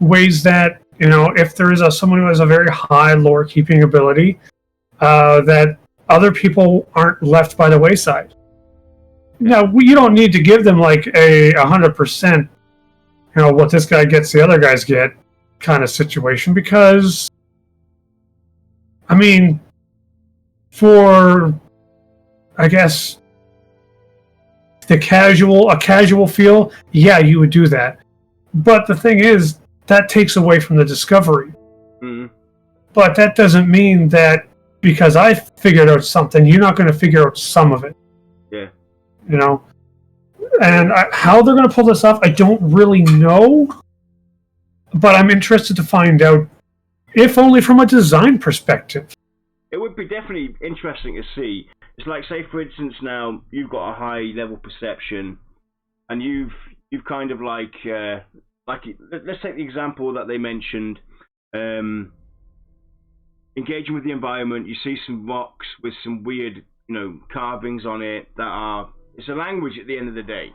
Ways that, if there is someone who has a very high lore keeping ability, that other people aren't left by the wayside. Now, you don't need to give them like a 100%, what this guy gets, the other guys get kind of situation, because, for, I guess, a casual feel, yeah, you would do that. But the thing is, that takes away from the discovery. Mm-hmm. But that doesn't mean that because I figured out something, you're not going to figure out some of it. Yeah. And how they're going to pull this off, I don't really know. But I'm interested to find out, if only from a design perspective. It would be definitely interesting to see. It's like, say, for instance, now you've got a high level perception, and you've kind of like let's take the example that they mentioned. Engaging with the environment, you see some rocks with some weird, carvings on it it's a language at the end of the day.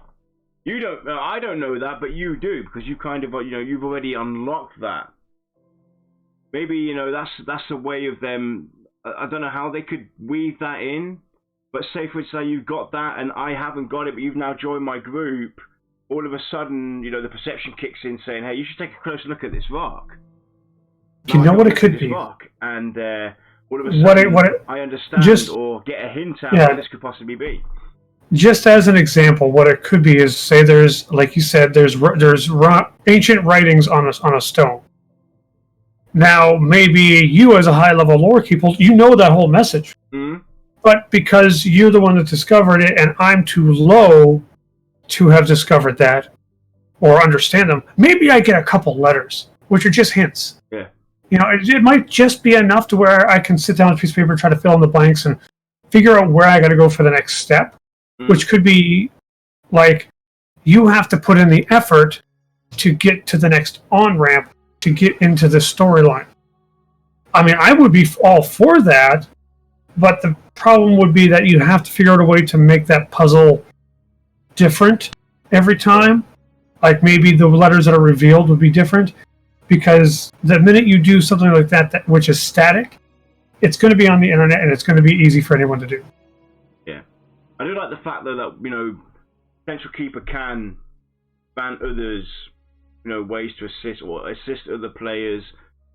You don't know, I don't know that, but you do, because you kind of, you've already unlocked that. Maybe, that's a way of them, I don't know how they could weave that in, but say for instance you've got that and I haven't got it, but you've now joined my group, all of a sudden, the perception kicks in saying, hey, you should take a closer look at this rock. You know what it could be? Rock, and all of a sudden, I understand or get a hint at what this could possibly be. Just as an example, what it could be is, say there's, like you said, there's ancient writings on a stone. Now, maybe you as a high-level lore keeper, you know that whole message. Mm-hmm. But because you're the one that discovered it and I'm too low to have discovered that or understand them, maybe I get a couple letters, which are just hints. Yeah. It might just be enough to where I can sit down with a piece of paper and try to fill in the blanks and figure out where I got to go for the next step, which could be like you have to put in the effort to get to the next on-ramp to get into the storyline. I mean, I would be all for that, but the problem would be that you have to figure out a way to make that puzzle different every time. Like maybe the letters that are revealed would be different. Because the minute you do something like that, which is static, it's going to be on the internet and it's going to be easy for anyone to do. Yeah. I do like the fact, though, that, Potential Keeper can grant others, ways to assist other players,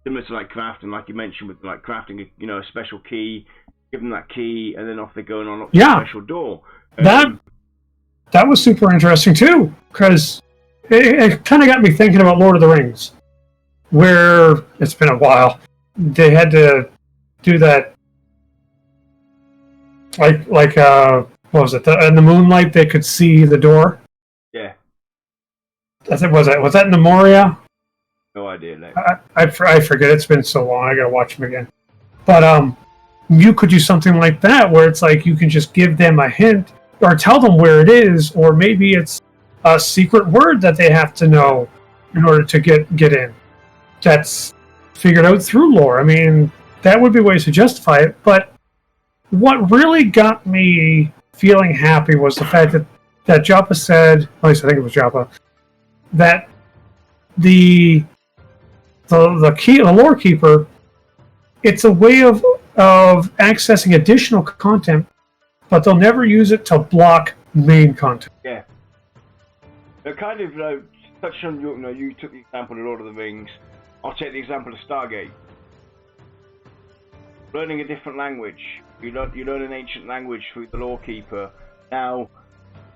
similar to, like, crafting, like you mentioned, with, like, crafting, a special key, give them that key, and then off they go and unlock a special door. That was super interesting, too, because it kind of got me thinking about Lord of the Rings. Where it's been a while, they had to do that, like what was it? In the moonlight, they could see the door. Yeah. Was that in the Moria? No idea. No. I forget. It's been so long. I gotta watch them again. But you could do something like that, where it's like you can just give them a hint or tell them where it is, or maybe it's a secret word that they have to know in order to get in. That's figured out through lore. I mean, that would be ways to justify it, but what really got me feeling happy was the fact that Joppa said, at least I think it was Joppa, that the key, the lore keeper, it's a way of accessing additional content, but they'll never use it to block main content. Yeah. They're kind of, touch on you took the example of Lord of the Rings. I'll take the example of Stargate. Learning a different language. You learn an ancient language through the Lawkeeper. Now,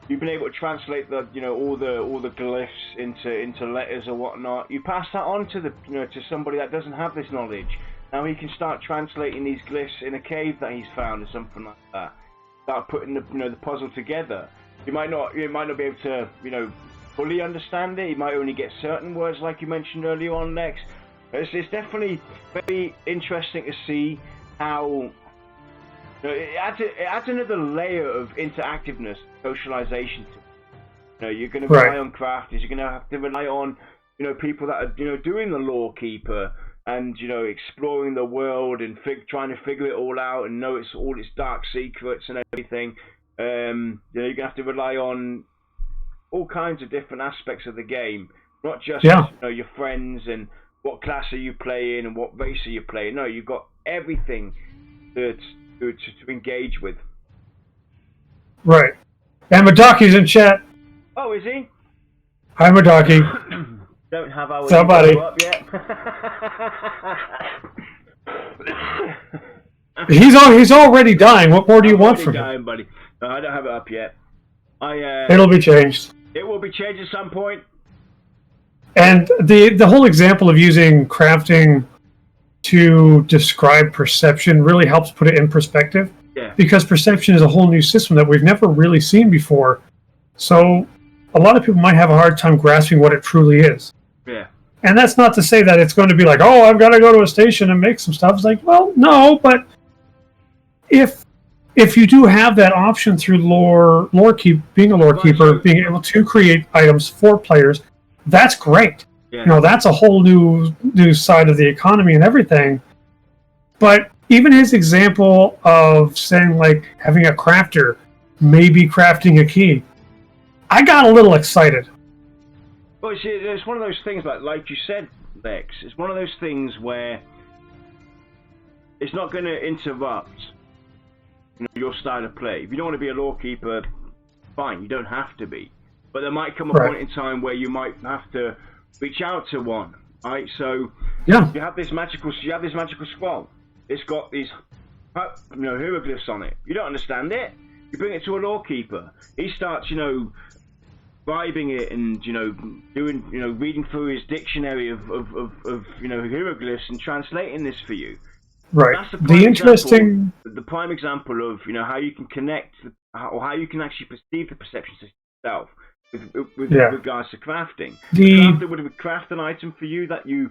you've been able to translate the all the glyphs into letters or whatnot. You pass that on to to somebody that doesn't have this knowledge. Now he can start translating these glyphs in a cave that he's found or something like that. Start putting the the puzzle together. You might not be able to fully understand it. You might only get certain words, like you mentioned earlier on, Lex. It's definitely very interesting to see how it adds another layer of interactiveness, socialization to it. You're going to rely on crafters. You're going to have to rely on people that are doing the Lawkeeper and exploring the world and trying to figure it all out and know all its dark secrets and everything. You're going to have to rely on all kinds of different aspects of the game, not just your friends and what class are you playing and what race are you playing. No, you've got everything to engage with. Right. And Madaki's in chat. Oh, is he? Hi, Madaki. Don't have our somebody up yet. He's already dying. What more do you want from him? Buddy. No, I don't have it up yet. It'll be changed. It will be changed at some point. And the whole example of using crafting to describe perception really helps put it in perspective. Yeah. Because perception is a whole new system that we've never really seen before. So a lot of people might have a hard time grasping what it truly is. Yeah. And that's not to say that it's going to be like, oh, I've got to go to a station and make some stuff. It's like, well, no, but if if you do have that option through being a lore keeper, being able to create items for players, that's great. Yeah. You know, that's a whole new side of the economy and everything. But even his example of saying, like, having a crafter maybe crafting a key, I got a little excited. Well, it's one of those things, like you said, Lex, it's one of those things where it's not going to interrupt your style of play. If you don't want to be a lore keeper, fine, you don't have to be. But there might come a point in time where you might have to reach out to one, right? So you have this magical scroll. It's got these hieroglyphs on it. You don't understand it. You bring it to a lore keeper. He starts, bribing it and doing reading through his dictionary of hieroglyphs and translating this for you. Right. That's the prime example of how you can connect or how you can actually perceive the perception system itself with regards to crafting. The crafter would craft an item for you that you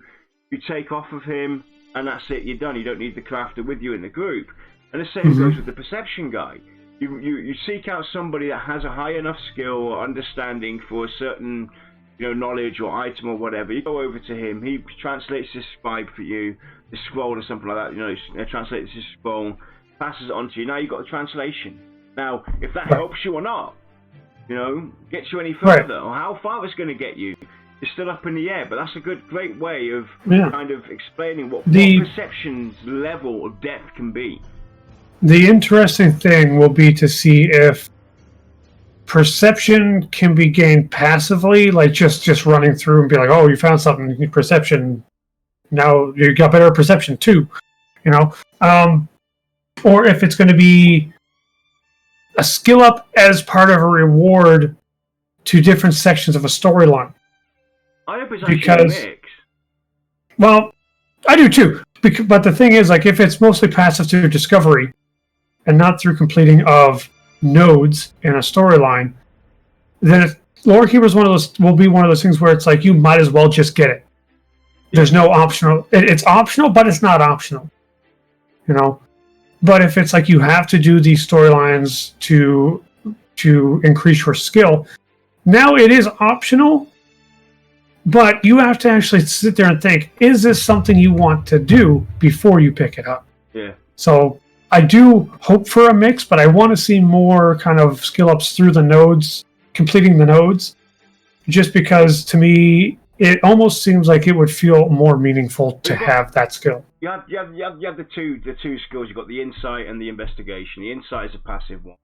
take off of him, and that's it. You're done. You don't need the crafter with you in the group. And the same goes with the perception guy. You seek out somebody that has a high enough skill or understanding for a certain knowledge or item or whatever. You go over to him. He translates this scribe for you, this scroll or something like that. Translates this scroll, passes it on to you. Now you've got a translation. Now, if that helps you or not, gets you any further, or how far it's going to get you, is still up in the air. But that's a great way of kind of explaining what perception's level of depth can be. The interesting thing will be to see if perception can be gained passively, like just running through and be like, oh, you found something, perception, now you got better perception too, or if it's going to be a skill up as part of a reward to different sections of a storyline. I hope it's actually a mix. Well, I do too, but the thing is, like, if it's mostly passive through discovery and not through completing of nodes in a storyline, then Lore Keeper will be one of those things where it's like you might as well just get it. There's no optional. It's optional, but it's not optional. But if it's like you have to do these storylines to increase your skill, now it is optional, but you have to actually sit there and think, is this something you want to do before you pick it up? Yeah. So I do hope for a mix, but I want to see more kind of skill ups through the nodes, completing the nodes, just because to me it almost seems like it would feel more meaningful to have that skill. You have the two skills. You've got the insight and the investigation. The insight is a passive one.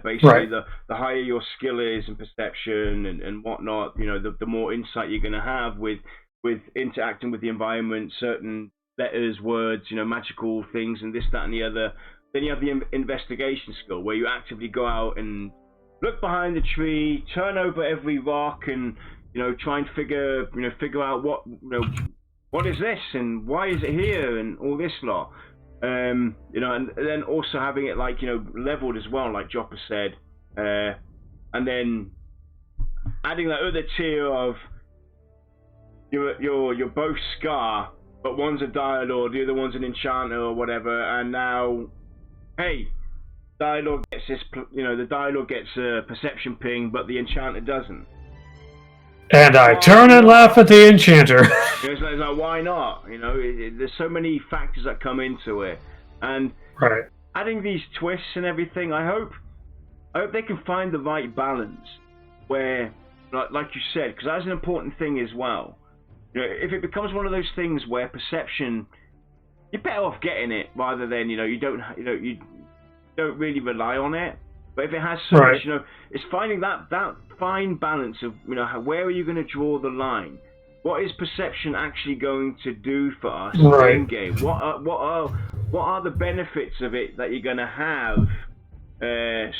Basically, the higher your skill is in perception and whatnot, the more insight you're going to have with interacting with the environment, certain letters, words, magical things, and this, that, and the other. Then you have the investigation skill, where you actively go out and look behind the tree, turn over every rock, and try and figure out what is this and why is it here and all this lot. And then also having it leveled as well, like Jopper said, and then adding that other tier of you're both Scar, but one's a Dialord, the other one's an Enchanter or whatever, and now, hey, Dialord gets this, the Dialord gets a perception ping, but the Enchanter doesn't. And I turn and laugh at the Enchanter. It's like, why not? There's so many factors that come into it, and adding these twists and everything. I hope they can find the right balance where, like you said, because that's an important thing as well. If it becomes one of those things where perception, you're better off getting it rather than you don't really rely on it. But if it has so much, it's finding that fine balance of where are you going to draw the line? What is perception actually going to do for us in game? What are the benefits of it that you're going to have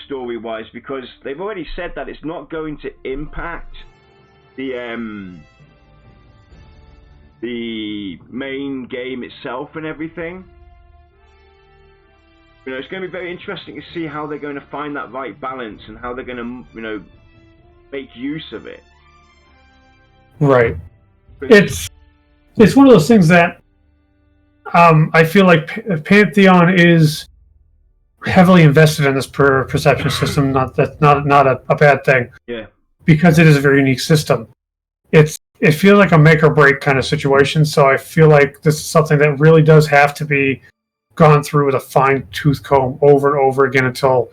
story-wise? Because they've already said that it's not going to impact the main game itself and everything. It's going to be very interesting to see how they're going to find that right balance and how they're going to, make use of it. Right. It's one of those things that I feel like Pantheon is heavily invested in this perception system. Not a bad thing. Yeah. Because it is a very unique system. It feels like a make or break kind of situation. So I feel like this is something that really does have to be gone through with a fine tooth comb over and over again until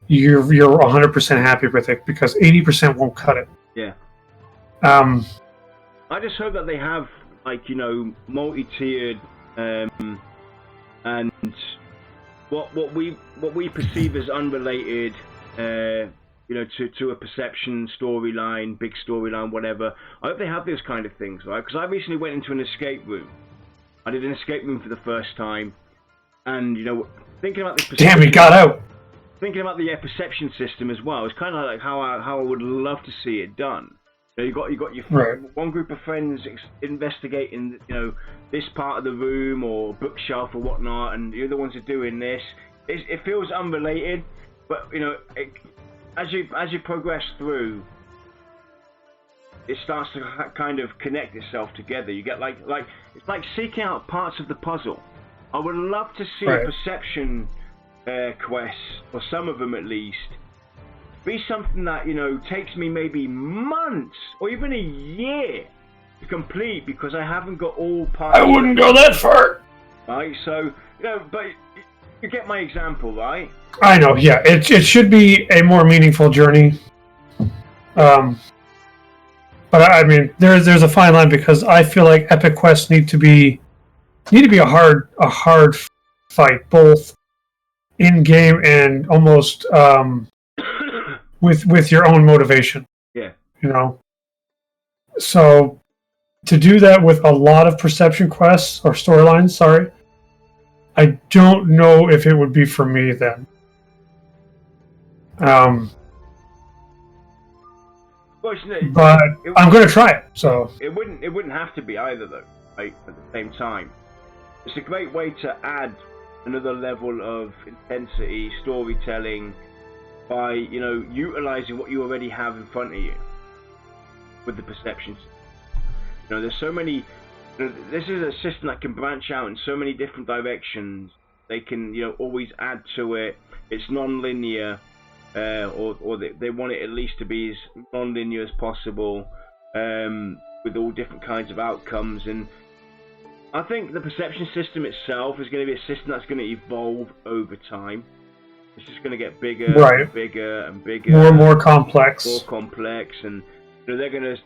you're 100% happy with it, because 80% won't cut it. Yeah. I just hope that they have, like, multi-tiered, and what we perceive as unrelated, to a perception storyline, big storyline, whatever. I hope they have those kind of things, right? Because I recently went into an escape room. I did an escape room for the first time, and thinking about this. Damn, he got out. Thinking about the perception system as well. It's kind of like how I would love to see it done. You got your one group of friends investigating, this part of the room or bookshelf or whatnot, and the other ones are doing this. It feels unrelated, but as you progress through, it starts to kind of connect itself together. You get like it's like seeking out parts of the puzzle. I would love to see a perception quest, or some of them at least, be something that takes me maybe months or even a year to complete, because I haven't got all parts. I wouldn't go that far. Right, so but you get my example, right? I know, yeah. It should be a more meaningful journey. But I mean, there's a fine line, because I feel like epic quests need to be a hard fight, both in game and almost with your own motivation. Yeah. So to do that with a lot of perception quests or storylines, sorry, I don't know if it would be for me then. Well, but I'm going to try it. So it wouldn't have to be either, though. Right? At the same time, it's a great way to add another level of intensity, storytelling, by utilizing what you already have in front of you with the perceptions. There's so many. This is a system that can branch out in so many different directions. They can always add to it. It's non-linear. Or they want it at least to be as non-linear as possible, with all different kinds of outcomes. And I think the perception system itself is going to be a system that's going to evolve over time. It's just going to get bigger, and bigger, and bigger, more complex, and they're going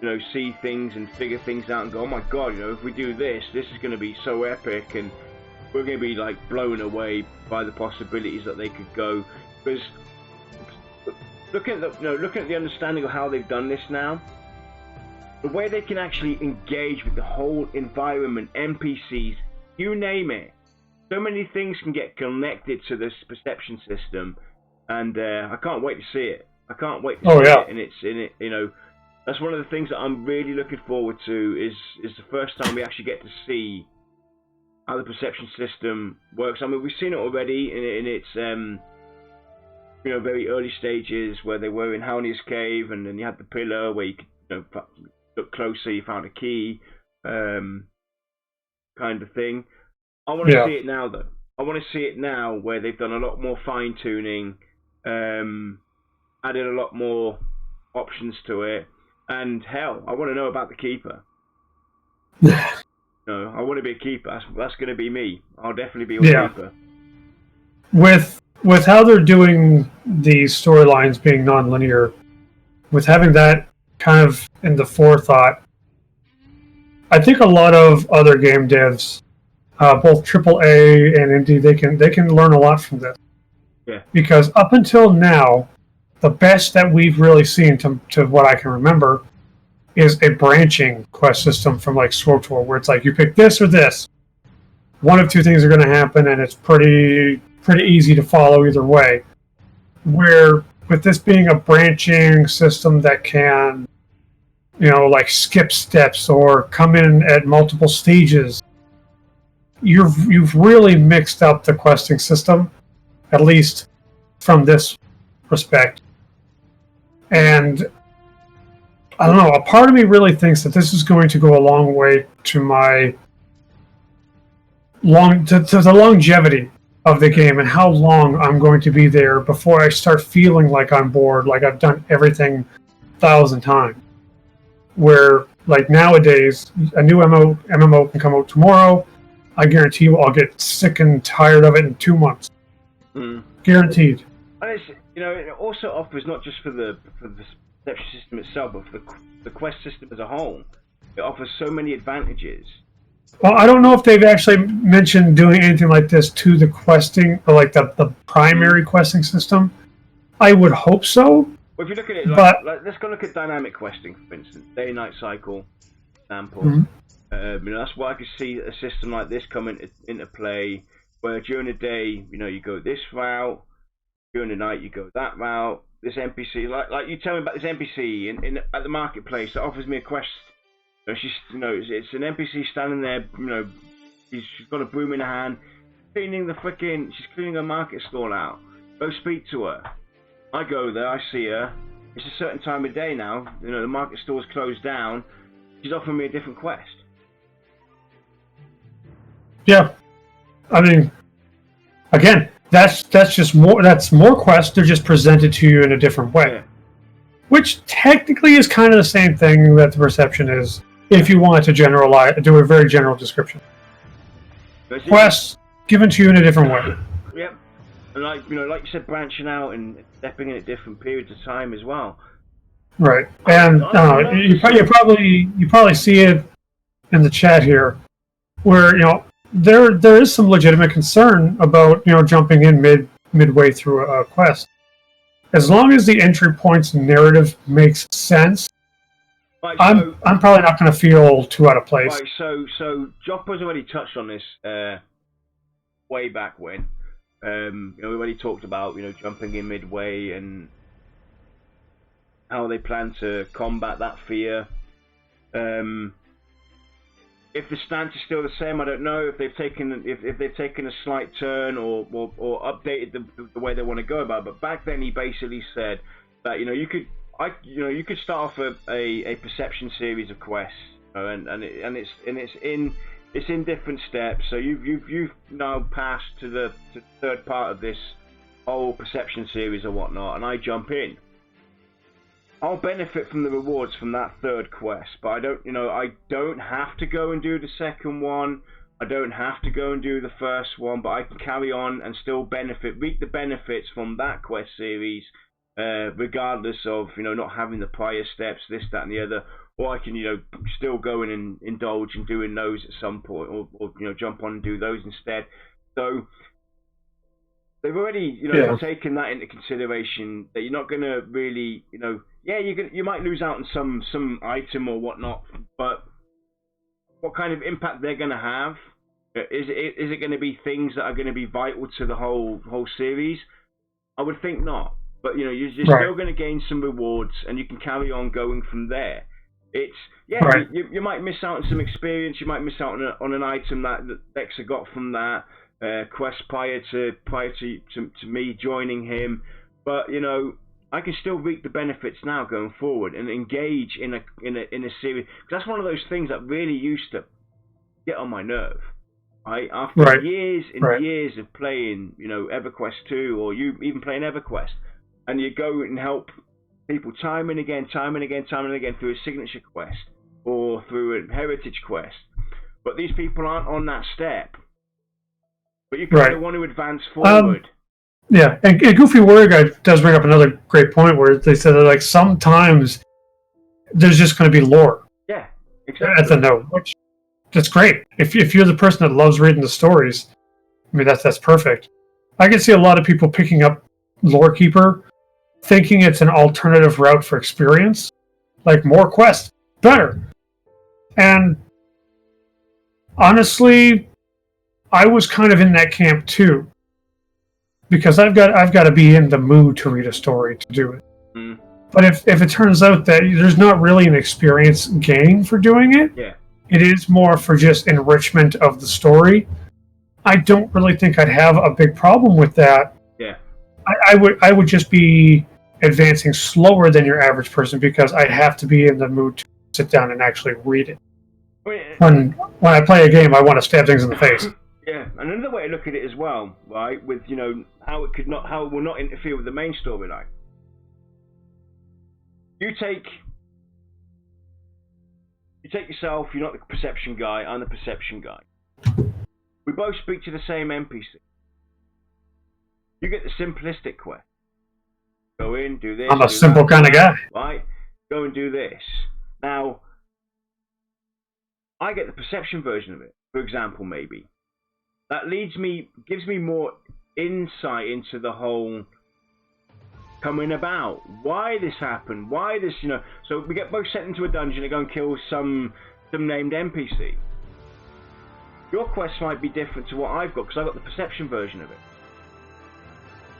to see things and figure things out and go, oh my god, if we do this is going to be so epic, and we're going to be like blown away by the possibilities that they could go. Because looking at the understanding of how they've done this now, the way they can actually engage with the whole environment, NPCs, you name it, so many things can get connected to this perception system, and I can't wait to see it. I can't wait to see it, and it's in it. That's one of the things that I'm really looking forward to. Is the first time we actually get to see how the perception system works. I mean, we've seen it already in its very early stages, where they were in Haunia's cave, and then you had the pillar where you could look closer, you found a key, kind of thing. I want to see it now, though. I want to see it now, where they've done a lot more fine tuning, added a lot more options to it, and hell, I want to know about the keeper. I want to be a keeper. That's going to be me. I'll definitely be a keeper. With how they're doing these storylines being non-linear, with having that kind of in the forethought, I think a lot of other game devs, both AAA and indie, they can learn a lot from this. Yeah. Because up until now, the best that we've really seen, to what I can remember, is a branching quest system from like SWTOR, where it's like you pick this or this. One of two things are going to happen, and it's pretty easy to follow either way. Where with this being a branching system that can, like skip steps or come in at multiple stages, you've really mixed up the questing system, at least from this respect. And I don't know, a part of me really thinks that this is going to go a long way to the longevity of the game and how long I'm going to be there before I start feeling like I'm bored, like I've done everything 1,000 times. Where, like nowadays, a new MMO can come out tomorrow. I guarantee you I'll get sick and tired of it in 2 months. Guaranteed. And it's, it also offers not just for the perception system itself, but for the quest system as a whole. It offers so many advantages. Well, I don't know if they've actually mentioned doing anything like this to the questing, or like the primary questing system. I would hope so. Well, if you look at it, let's go look at dynamic questing, for instance, day-night cycle example. That's why I could see a system like this come into play, where during the day, you go this route, during the night you go that route. This NPC, like you tell me about this NPC at the marketplace that offers me a quest. It's an NPC standing there. She's got a broom in her hand, she's cleaning a market stall out. Go speak to her. I go there, I see her. It's a certain time of day now. The market store's closed down. She's offering me a different quest. Yeah, I mean, again, that's just more. That's more quests. They're just presented to you in a different way, Yeah. Which technically is kind of the same thing that the perception is. If you want to do a very general description, quests given to you in a different way. Yep, and like you said, branching out and stepping in at different periods of time as well. Right, and you probably see it in the chat here, where there is some legitimate concern about jumping in midway through a quest. As long as the entry point's narrative makes sense, Right, I'm probably not going to feel too out of place. Right, so Joppa's already touched on this way back when. We already talked about jumping in midway and how they plan to combat that fear. If the stance is still the same, I don't know. If they've taken a slight turn or updated the way they want to go about it. But back then, he basically said that you could start off a perception series of quests, and it's in different steps. So you've now passed to the third part of this whole perception series or whatnot, and I jump in. I'll benefit from the rewards from that third quest, but I don't have to go and do the second one. I don't have to go and do the first one, but I can carry on and still reap the benefits from that quest series, regardless of not having the prior steps, this, that, and the other. Or I can still go in and indulge in doing those at some point, or jump on and do those instead. So they've already taken that into consideration, that you're not going to really you might lose out on some item or whatnot, but what kind of impact they're going to have? Is it going to be things that are going to be vital to the whole series? I would think not. But you're still going to gain some rewards, and you can carry on going from there. It's you might miss out on some experience. You might miss out on an item that Dexter got from that quest prior to me joining him. But I can still reap the benefits now going forward and engage in a series. Because that's one of those things that really used to get on my nerve. After years and years of playing, EverQuest 2, or you even playing EverQuest, and you go and help people time and again through a signature quest or through a heritage quest, but these people aren't on that step. But you kind of want to advance forward. Yeah, and Goofy Warrior Guy does bring up another great point where they said that sometimes there's just going to be lore. Yeah, exactly. At the note, which that's great. If you're the person that loves reading the stories, I mean that's perfect. I can see a lot of people picking up Lawkeeper, thinking it's an alternative route for experience, like more quests, better. And honestly, I was kind of in that camp too. Because I've got to be in the mood to read a story to do it. But if it turns out that there's not really an experience gain for doing it, it is more for just enrichment of the story. I don't really think I'd have a big problem with that. Yeah, I would just be advancing slower than your average person because I'd have to be in the mood to sit down and actually read it. When I play a game, I want to stab things in the face. Yeah, and another way to look at it as well, right? With how it will not interfere with the main storyline. You take yourself. You're not the perception guy. I'm the perception guy. We both speak to the same NPC. You get the simplistic quest. Go in, do this. I'm a simple kind of guy. Right? Go and do this. Now, I get the perception version of it, for example, maybe. That gives me more insight into the whole coming about. Why this happened, why this, So we get both sent into a dungeon to go and kill some named NPC. Your quest might be different to what I've got, because I've got the perception version of it.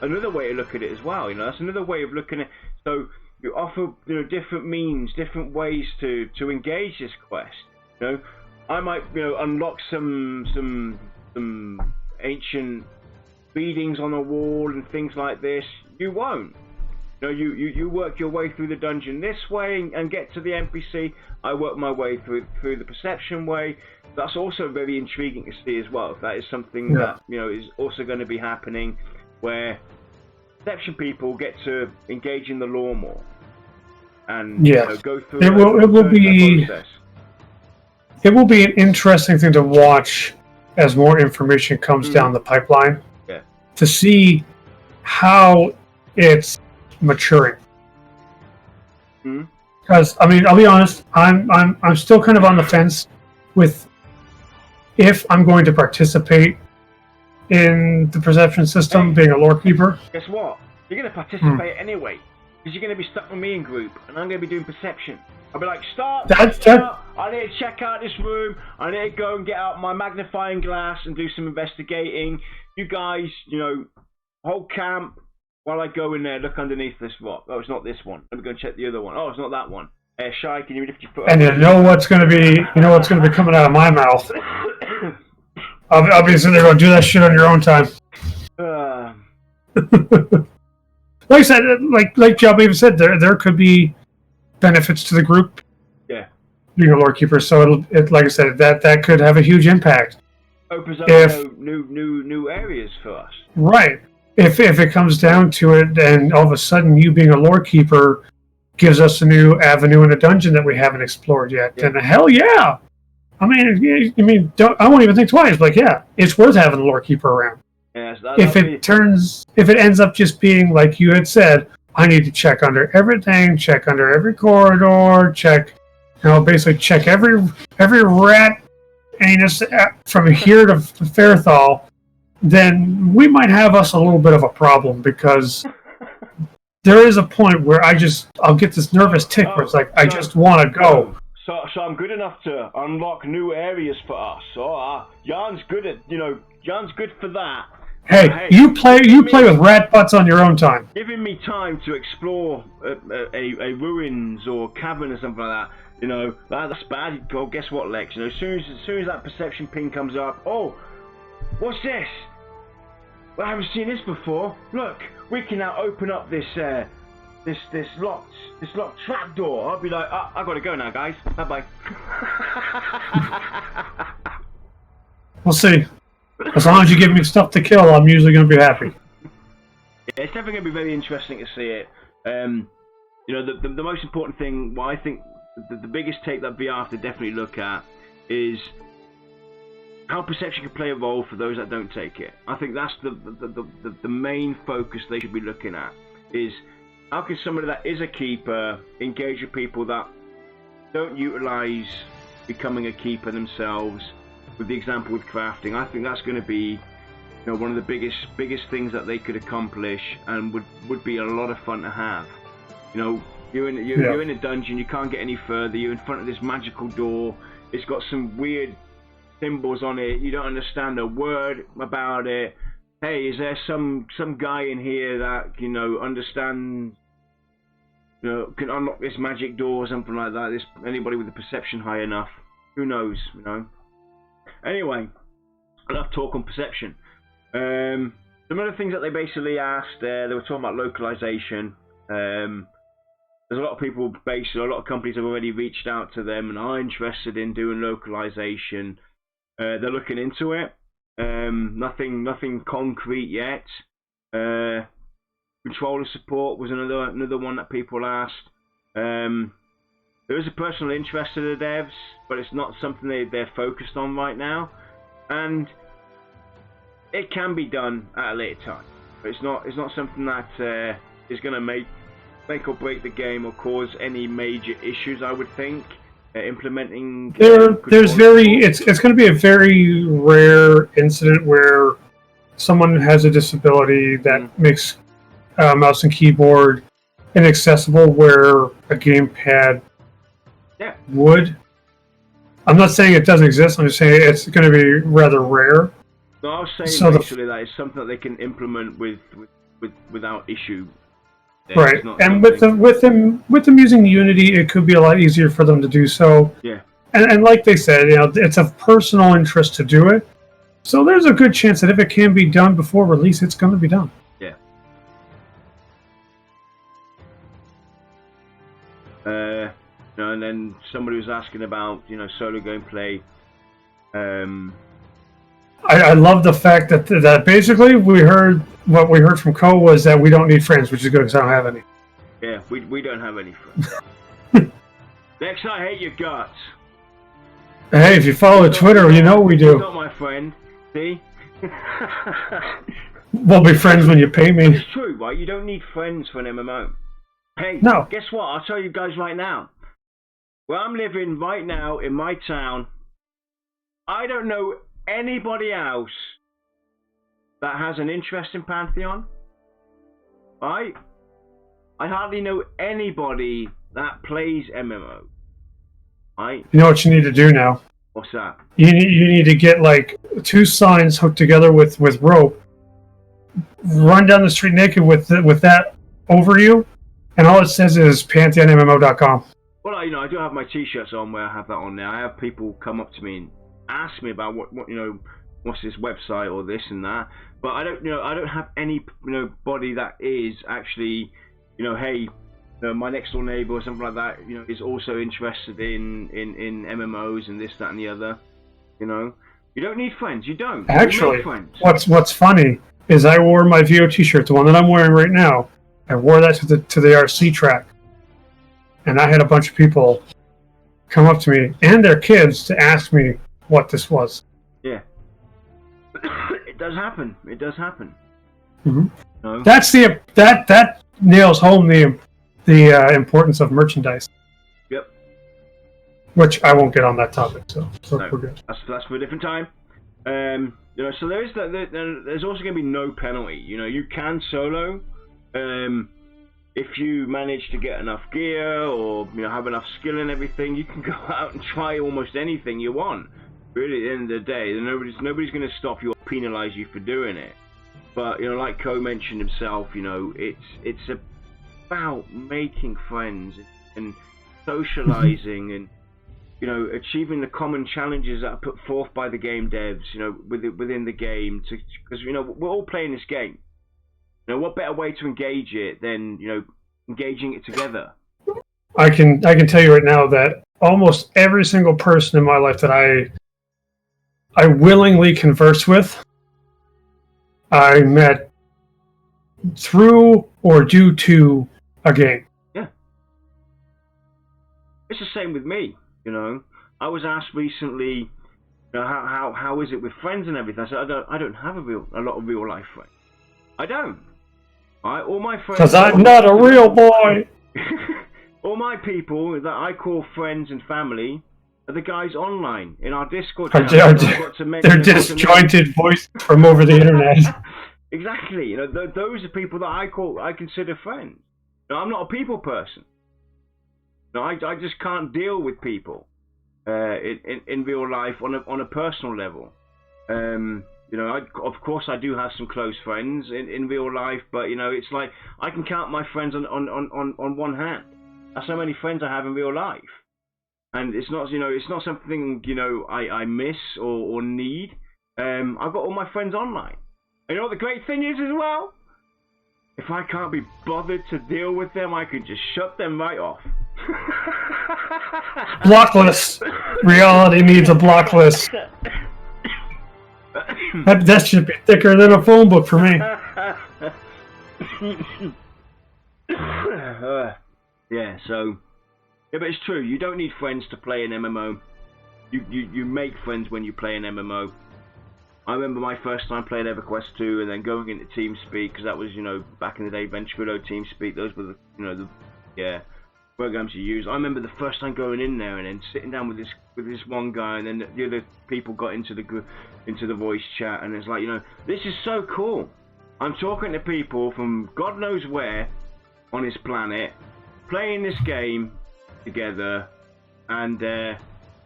Another way to look at it as well, that's another way of looking at. So you offer, different means, different ways to engage this quest. I might, unlock some ancient readings on a wall and things like this. You won't. You work your way through the dungeon this way and get to the NPC. I work my way through the perception way. That's also very intriguing to see as well. If that is something that is also going to be happening, where perception people get to engage in the lore more and go through it will be process. It will be an interesting thing to watch as more information comes down the pipeline to see how it's maturing. Because I'll be honest, I'm still kind of on the fence with if I'm going to participate in the perception system, being a lore keeper. Guess what? You're going to participate anyway, because you're going to be stuck with me in group, and I'm going to be doing perception. I'll be like, stop! I need to check out this room. I need to go and get out my magnifying glass and do some investigating. You guys, hold camp while I go in there, look underneath this rock. Oh, it's not this one. Let me go and check the other one. Oh, it's not that one. Shy, can you lift your foot? And you know what's going to be coming out of my mouth. Obviously, they're going to do that shit on your own time. Like I said, like Job even said, there could be benefits to the group. Yeah. Being a lore keeper, so it like I said, that could have a huge impact. Opens up new areas for us. Right. If it comes down to it, and all of a sudden you being a lore keeper gives us a new avenue in a dungeon that we haven't explored yet, then hell yeah. I won't even think twice. Like, it's worth having a lore keeper around. Yes, if it ends up just being like you had said, I need to check under everything, check under every corridor, basically check every rat anus from here to Fairthal, then we might have us a little bit of a problem, because there is a point where I'll get this nervous tick where it's like, I just want to go. So I'm good enough to unlock new areas for us. So Jan's good for that. Hey, you play with rat butts on your own time. Giving me time to explore a ruins or cavern or something like that, that's bad. Well, guess what, Lex? As soon as that perception ping comes up, oh, what's this? Well, I haven't seen this before. Look, we can now open up this locked trapdoor. I'll be like, I gotta go now, guys. Bye bye. We'll see. As long as you give me stuff to kill, I'm usually going to be happy. Yeah, it's definitely going to be very interesting to see it. The most important thing, well, I think the biggest take that VR have to definitely look at is how perception can play a role for those that don't take it. I think that's the main focus they should be looking at, is how can somebody that is a keeper engage with people that don't utilize becoming a keeper themselves. With the example with crafting, I think that's going to be, one of the biggest things that they could accomplish, and would be a lot of fun to have. You're in a dungeon, you can't get any further. You're in front of this magical door. It's got some weird symbols on it. You don't understand a word about it. Hey, is there some guy in here that understands? Can unlock this magic door or something like that. Anybody with a perception high enough? Who knows? Anyway, enough talk on perception. Some other things that they basically asked, they were talking about localization. There's a lot of people, a lot of companies have already reached out to them and are interested in doing localization. They're looking into it. Nothing concrete yet. Controller support was another one that people asked. There is a personal interest to the devs, but it's not something they're focused on right now, and it can be done at a later time. But it's not something that is going to make or break the game or cause any major issues. I would think implementing. It's going to be a very rare incident where someone has a disability that makes mouse and keyboard inaccessible, where a gamepad would. I'm not saying it doesn't exist. I'm just saying it's going to be rather rare. No, I was saying basically that it's something that they can implement without issue. Right, and with them using Unity, it could be a lot easier for them to do so. Yeah. And like they said, it's of personal interest to do it. So there's a good chance that if it can be done before release, it's going to be done. Yeah. And then somebody was asking about solo gameplay. I love the fact that basically what we heard from Cohh was that we don't need friends, which is good because I don't have any. Yeah, we don't have any friends. Next, I hate your guts. Hey, if you follow Twitter, you know we do. You're not my friend. See? We'll be friends when you pay me. It's true, right? You don't need friends for an MMO. Hey, no. Guess what? I'll tell you guys right now. Where I'm living right now in my town, I don't know anybody else that has an interest in Pantheon. Right? I hardly know anybody that plays MMO. Right? You know what you need to do now? What's that? You need to get like 2 signs hooked together with rope. Run down the street naked with that over you, and all it says is PantheonMMO.com. Well, I do have my T-shirts on where I have that on there. I have people come up to me and ask me about what what's this website or this and that. But I don't have any body that is actually hey, my next door neighbor or something like that is also interested in MMOs and this, that, and the other. You don't need friends. You don't. Actually, you friends. What's funny is I wore my VO T-shirt, the one that I'm wearing right now. I wore that to the RC track, and I had a bunch of people come up to me and their kids to ask me what this was. Yeah, it does happen. It does happen. Mm-hmm. That's that nails home the importance of merchandise. Yep. Which I won't get on that topic, so no, we're good. That's for a different time. So there's also going to be no penalty. You can solo, if you manage to get enough gear or have enough skill and everything. You can go out and try almost anything you want. Really, at the end of the day, nobody's going to stop you or penalize you for doing it. But like Cohh mentioned himself, it's about making friends and socializing and achieving the common challenges that are put forth by the game devs, within the game, because we're all playing this game. What better way to engage it than engaging it together? I can tell you right now that almost every single person in my life that I willingly converse with, I met through or due to a game. Yeah, it's the same with me. I was asked recently, how is it with friends and everything? I said I don't have a lot of real life friends. I don't. All my friends. Because I'm not a real boy. All my people that I call friends and family are the guys online in our Discord channel. They're disjointed voices from over the internet. Exactly. Those are people that I consider friends. I'm not a people person. I just can't deal with people in real life on a personal level. Of course I do have some close friends in real life, but it's like I can count my friends on one hand. That's how many friends I have in real life, and it's not something I miss or need. I've got all my friends online. And what the great thing is as well? If I can't be bothered to deal with them, I can just shut them right off. Block list. Reality needs a block list. That should be thicker than a phone book for me. Yeah, so yeah, but it's true. You don't need friends to play an MMO. You make friends when you play an MMO. I remember my first time playing EverQuest 2 and then going into TeamSpeak, because that was, back in the day, Venturedo, TeamSpeak, those were the programs you use. I remember the first time going in there and then sitting down with this one guy, and then the other people got into the voice chat, and it's like, this is so cool. I'm talking to people from God knows where on this planet, playing this game together, and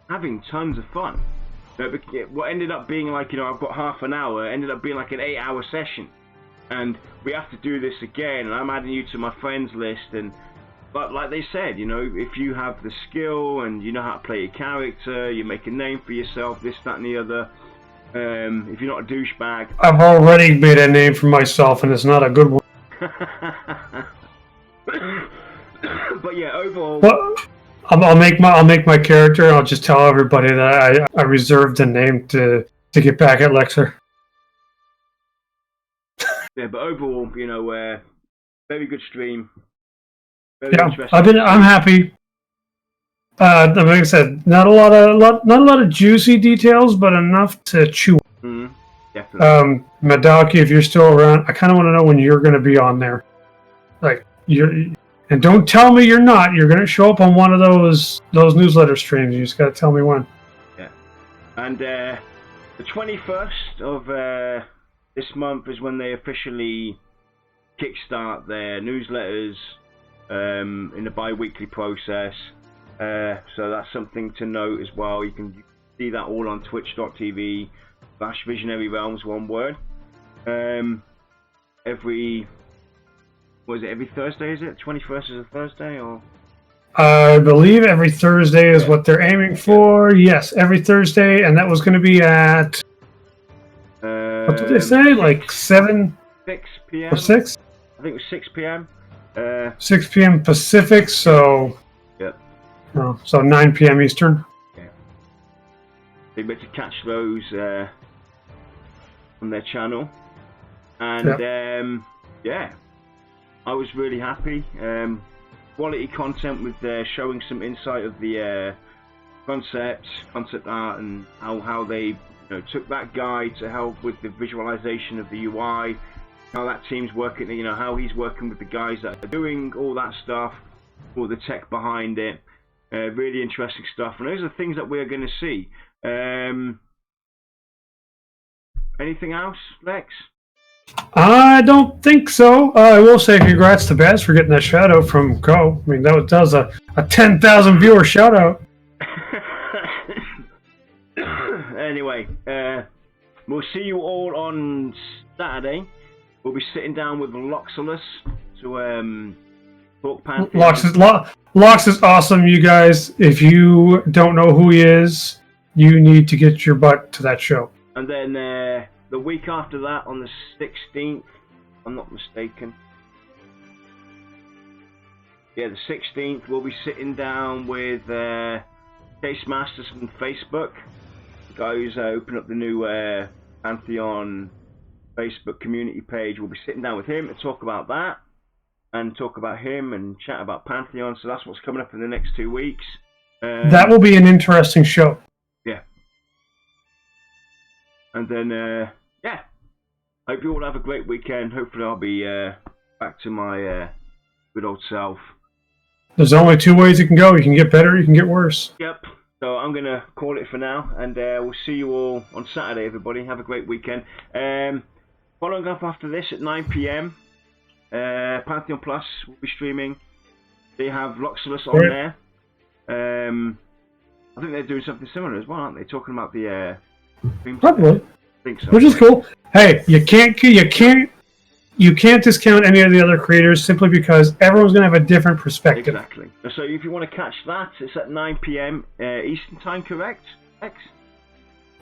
having tons of fun. What ended up being like, I've got half an hour, ended up being like an 8-hour session. And we have to do this again, and I'm adding you to my friends list. But like they said, if you have the skill and you know how to play a character, you make a name for yourself, this, that, and the other. If you're not a douchebag. I've already made a name for myself, and it's not a good one. But yeah, overall. Well, I'll make my character, and I'll just tell everybody that I reserved the name to get back at Lexer. Yeah, but overall, very good stream. Very Yeah, interesting. I'm happy. Like I said, not a lot of juicy details, but enough to chew. Definitely. Madaki, if you're still around, I kind of want to know when you're going to be on there. Like and don't tell me you're not. You're going to show up on one of those newsletter streams. You just got to tell me when. Yeah. And the 21st of this month is when they officially kickstart their newsletters in the bi-weekly process. So that's something to note as well. You can see that all on twitch.tv/Visionary Realms, one word. Every Thursday, is it? 21st is a Thursday, or? I believe every Thursday is what they're aiming for. Yes, every Thursday, and that was going to be at what did they say? Like 7, 6 p.m. or 6? I think it was 6 p.m. 6 p.m. Pacific. So. Yep. Oh, so 9 p.m. Eastern. Yeah. They better catch those on their channel, and yeah. I was really happy. Quality content with showing some insight of the concept art, and how they took that guy to help with the visualization of the UI, how that team's working, how he's working with the guys that are doing all that stuff, all the tech behind it. Really interesting stuff, and those are the things that we're going to see. Anything else, Lex? I don't think so. I will say congrats to Baz for getting that shout out from Cohh. I mean, that was a 10,000 viewer shout out. Anyway, we'll see you all on Saturday. We'll be sitting down with Loxolus to talk Pantheon. Lox is awesome, you guys. If you don't know who he is, you need to get your butt to that show. And then the week after that, on the 16th, if I'm not mistaken. Yeah, the 16th, we'll be sitting down with Case Masters from Facebook. The guy who's opened up the new Pantheon Facebook community page. We'll be sitting down with him to talk about that, and talk about him and chat about Pantheon. So that's what's coming up in the next 2 weeks. That will be an interesting show. Yeah. And then, yeah. Hope you all have a great weekend. Hopefully I'll be back to my good old self. There's only 2 ways you can go. You can get better, you can get worse. Yep. So I'm going to call it for now, and we'll see you all on Saturday, everybody. Have a great weekend. Following up after this at 9 p.m, Pantheon Plus will be streaming. They have Loxolus on there. I think they're doing something similar as well, aren't they? Talking about the... Probably. I think so. Which is cool. Hey, you can't discount any of the other creators simply because everyone's going to have a different perspective. Exactly. So if you want to catch that, it's at 9 p.m. Eastern Time, correct? X?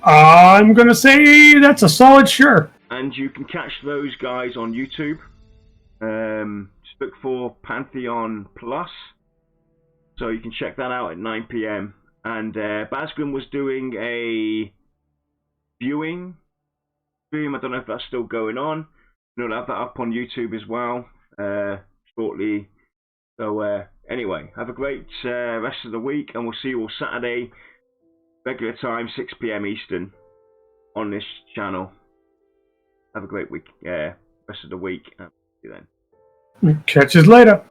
I'm going to say that's a solid sure. And you can catch those guys on YouTube. Just look for Pantheon Plus. So you can check that out at 9 p.m. And Basgrim was doing a viewing stream. I don't know if that's still going on. I'll have that up on YouTube as well shortly. So anyway, have a great rest of the week, and we'll see you all Saturday, regular time, 6 p.m. Eastern, on this channel. Have a great week, rest of the week. See you then. Catch us later.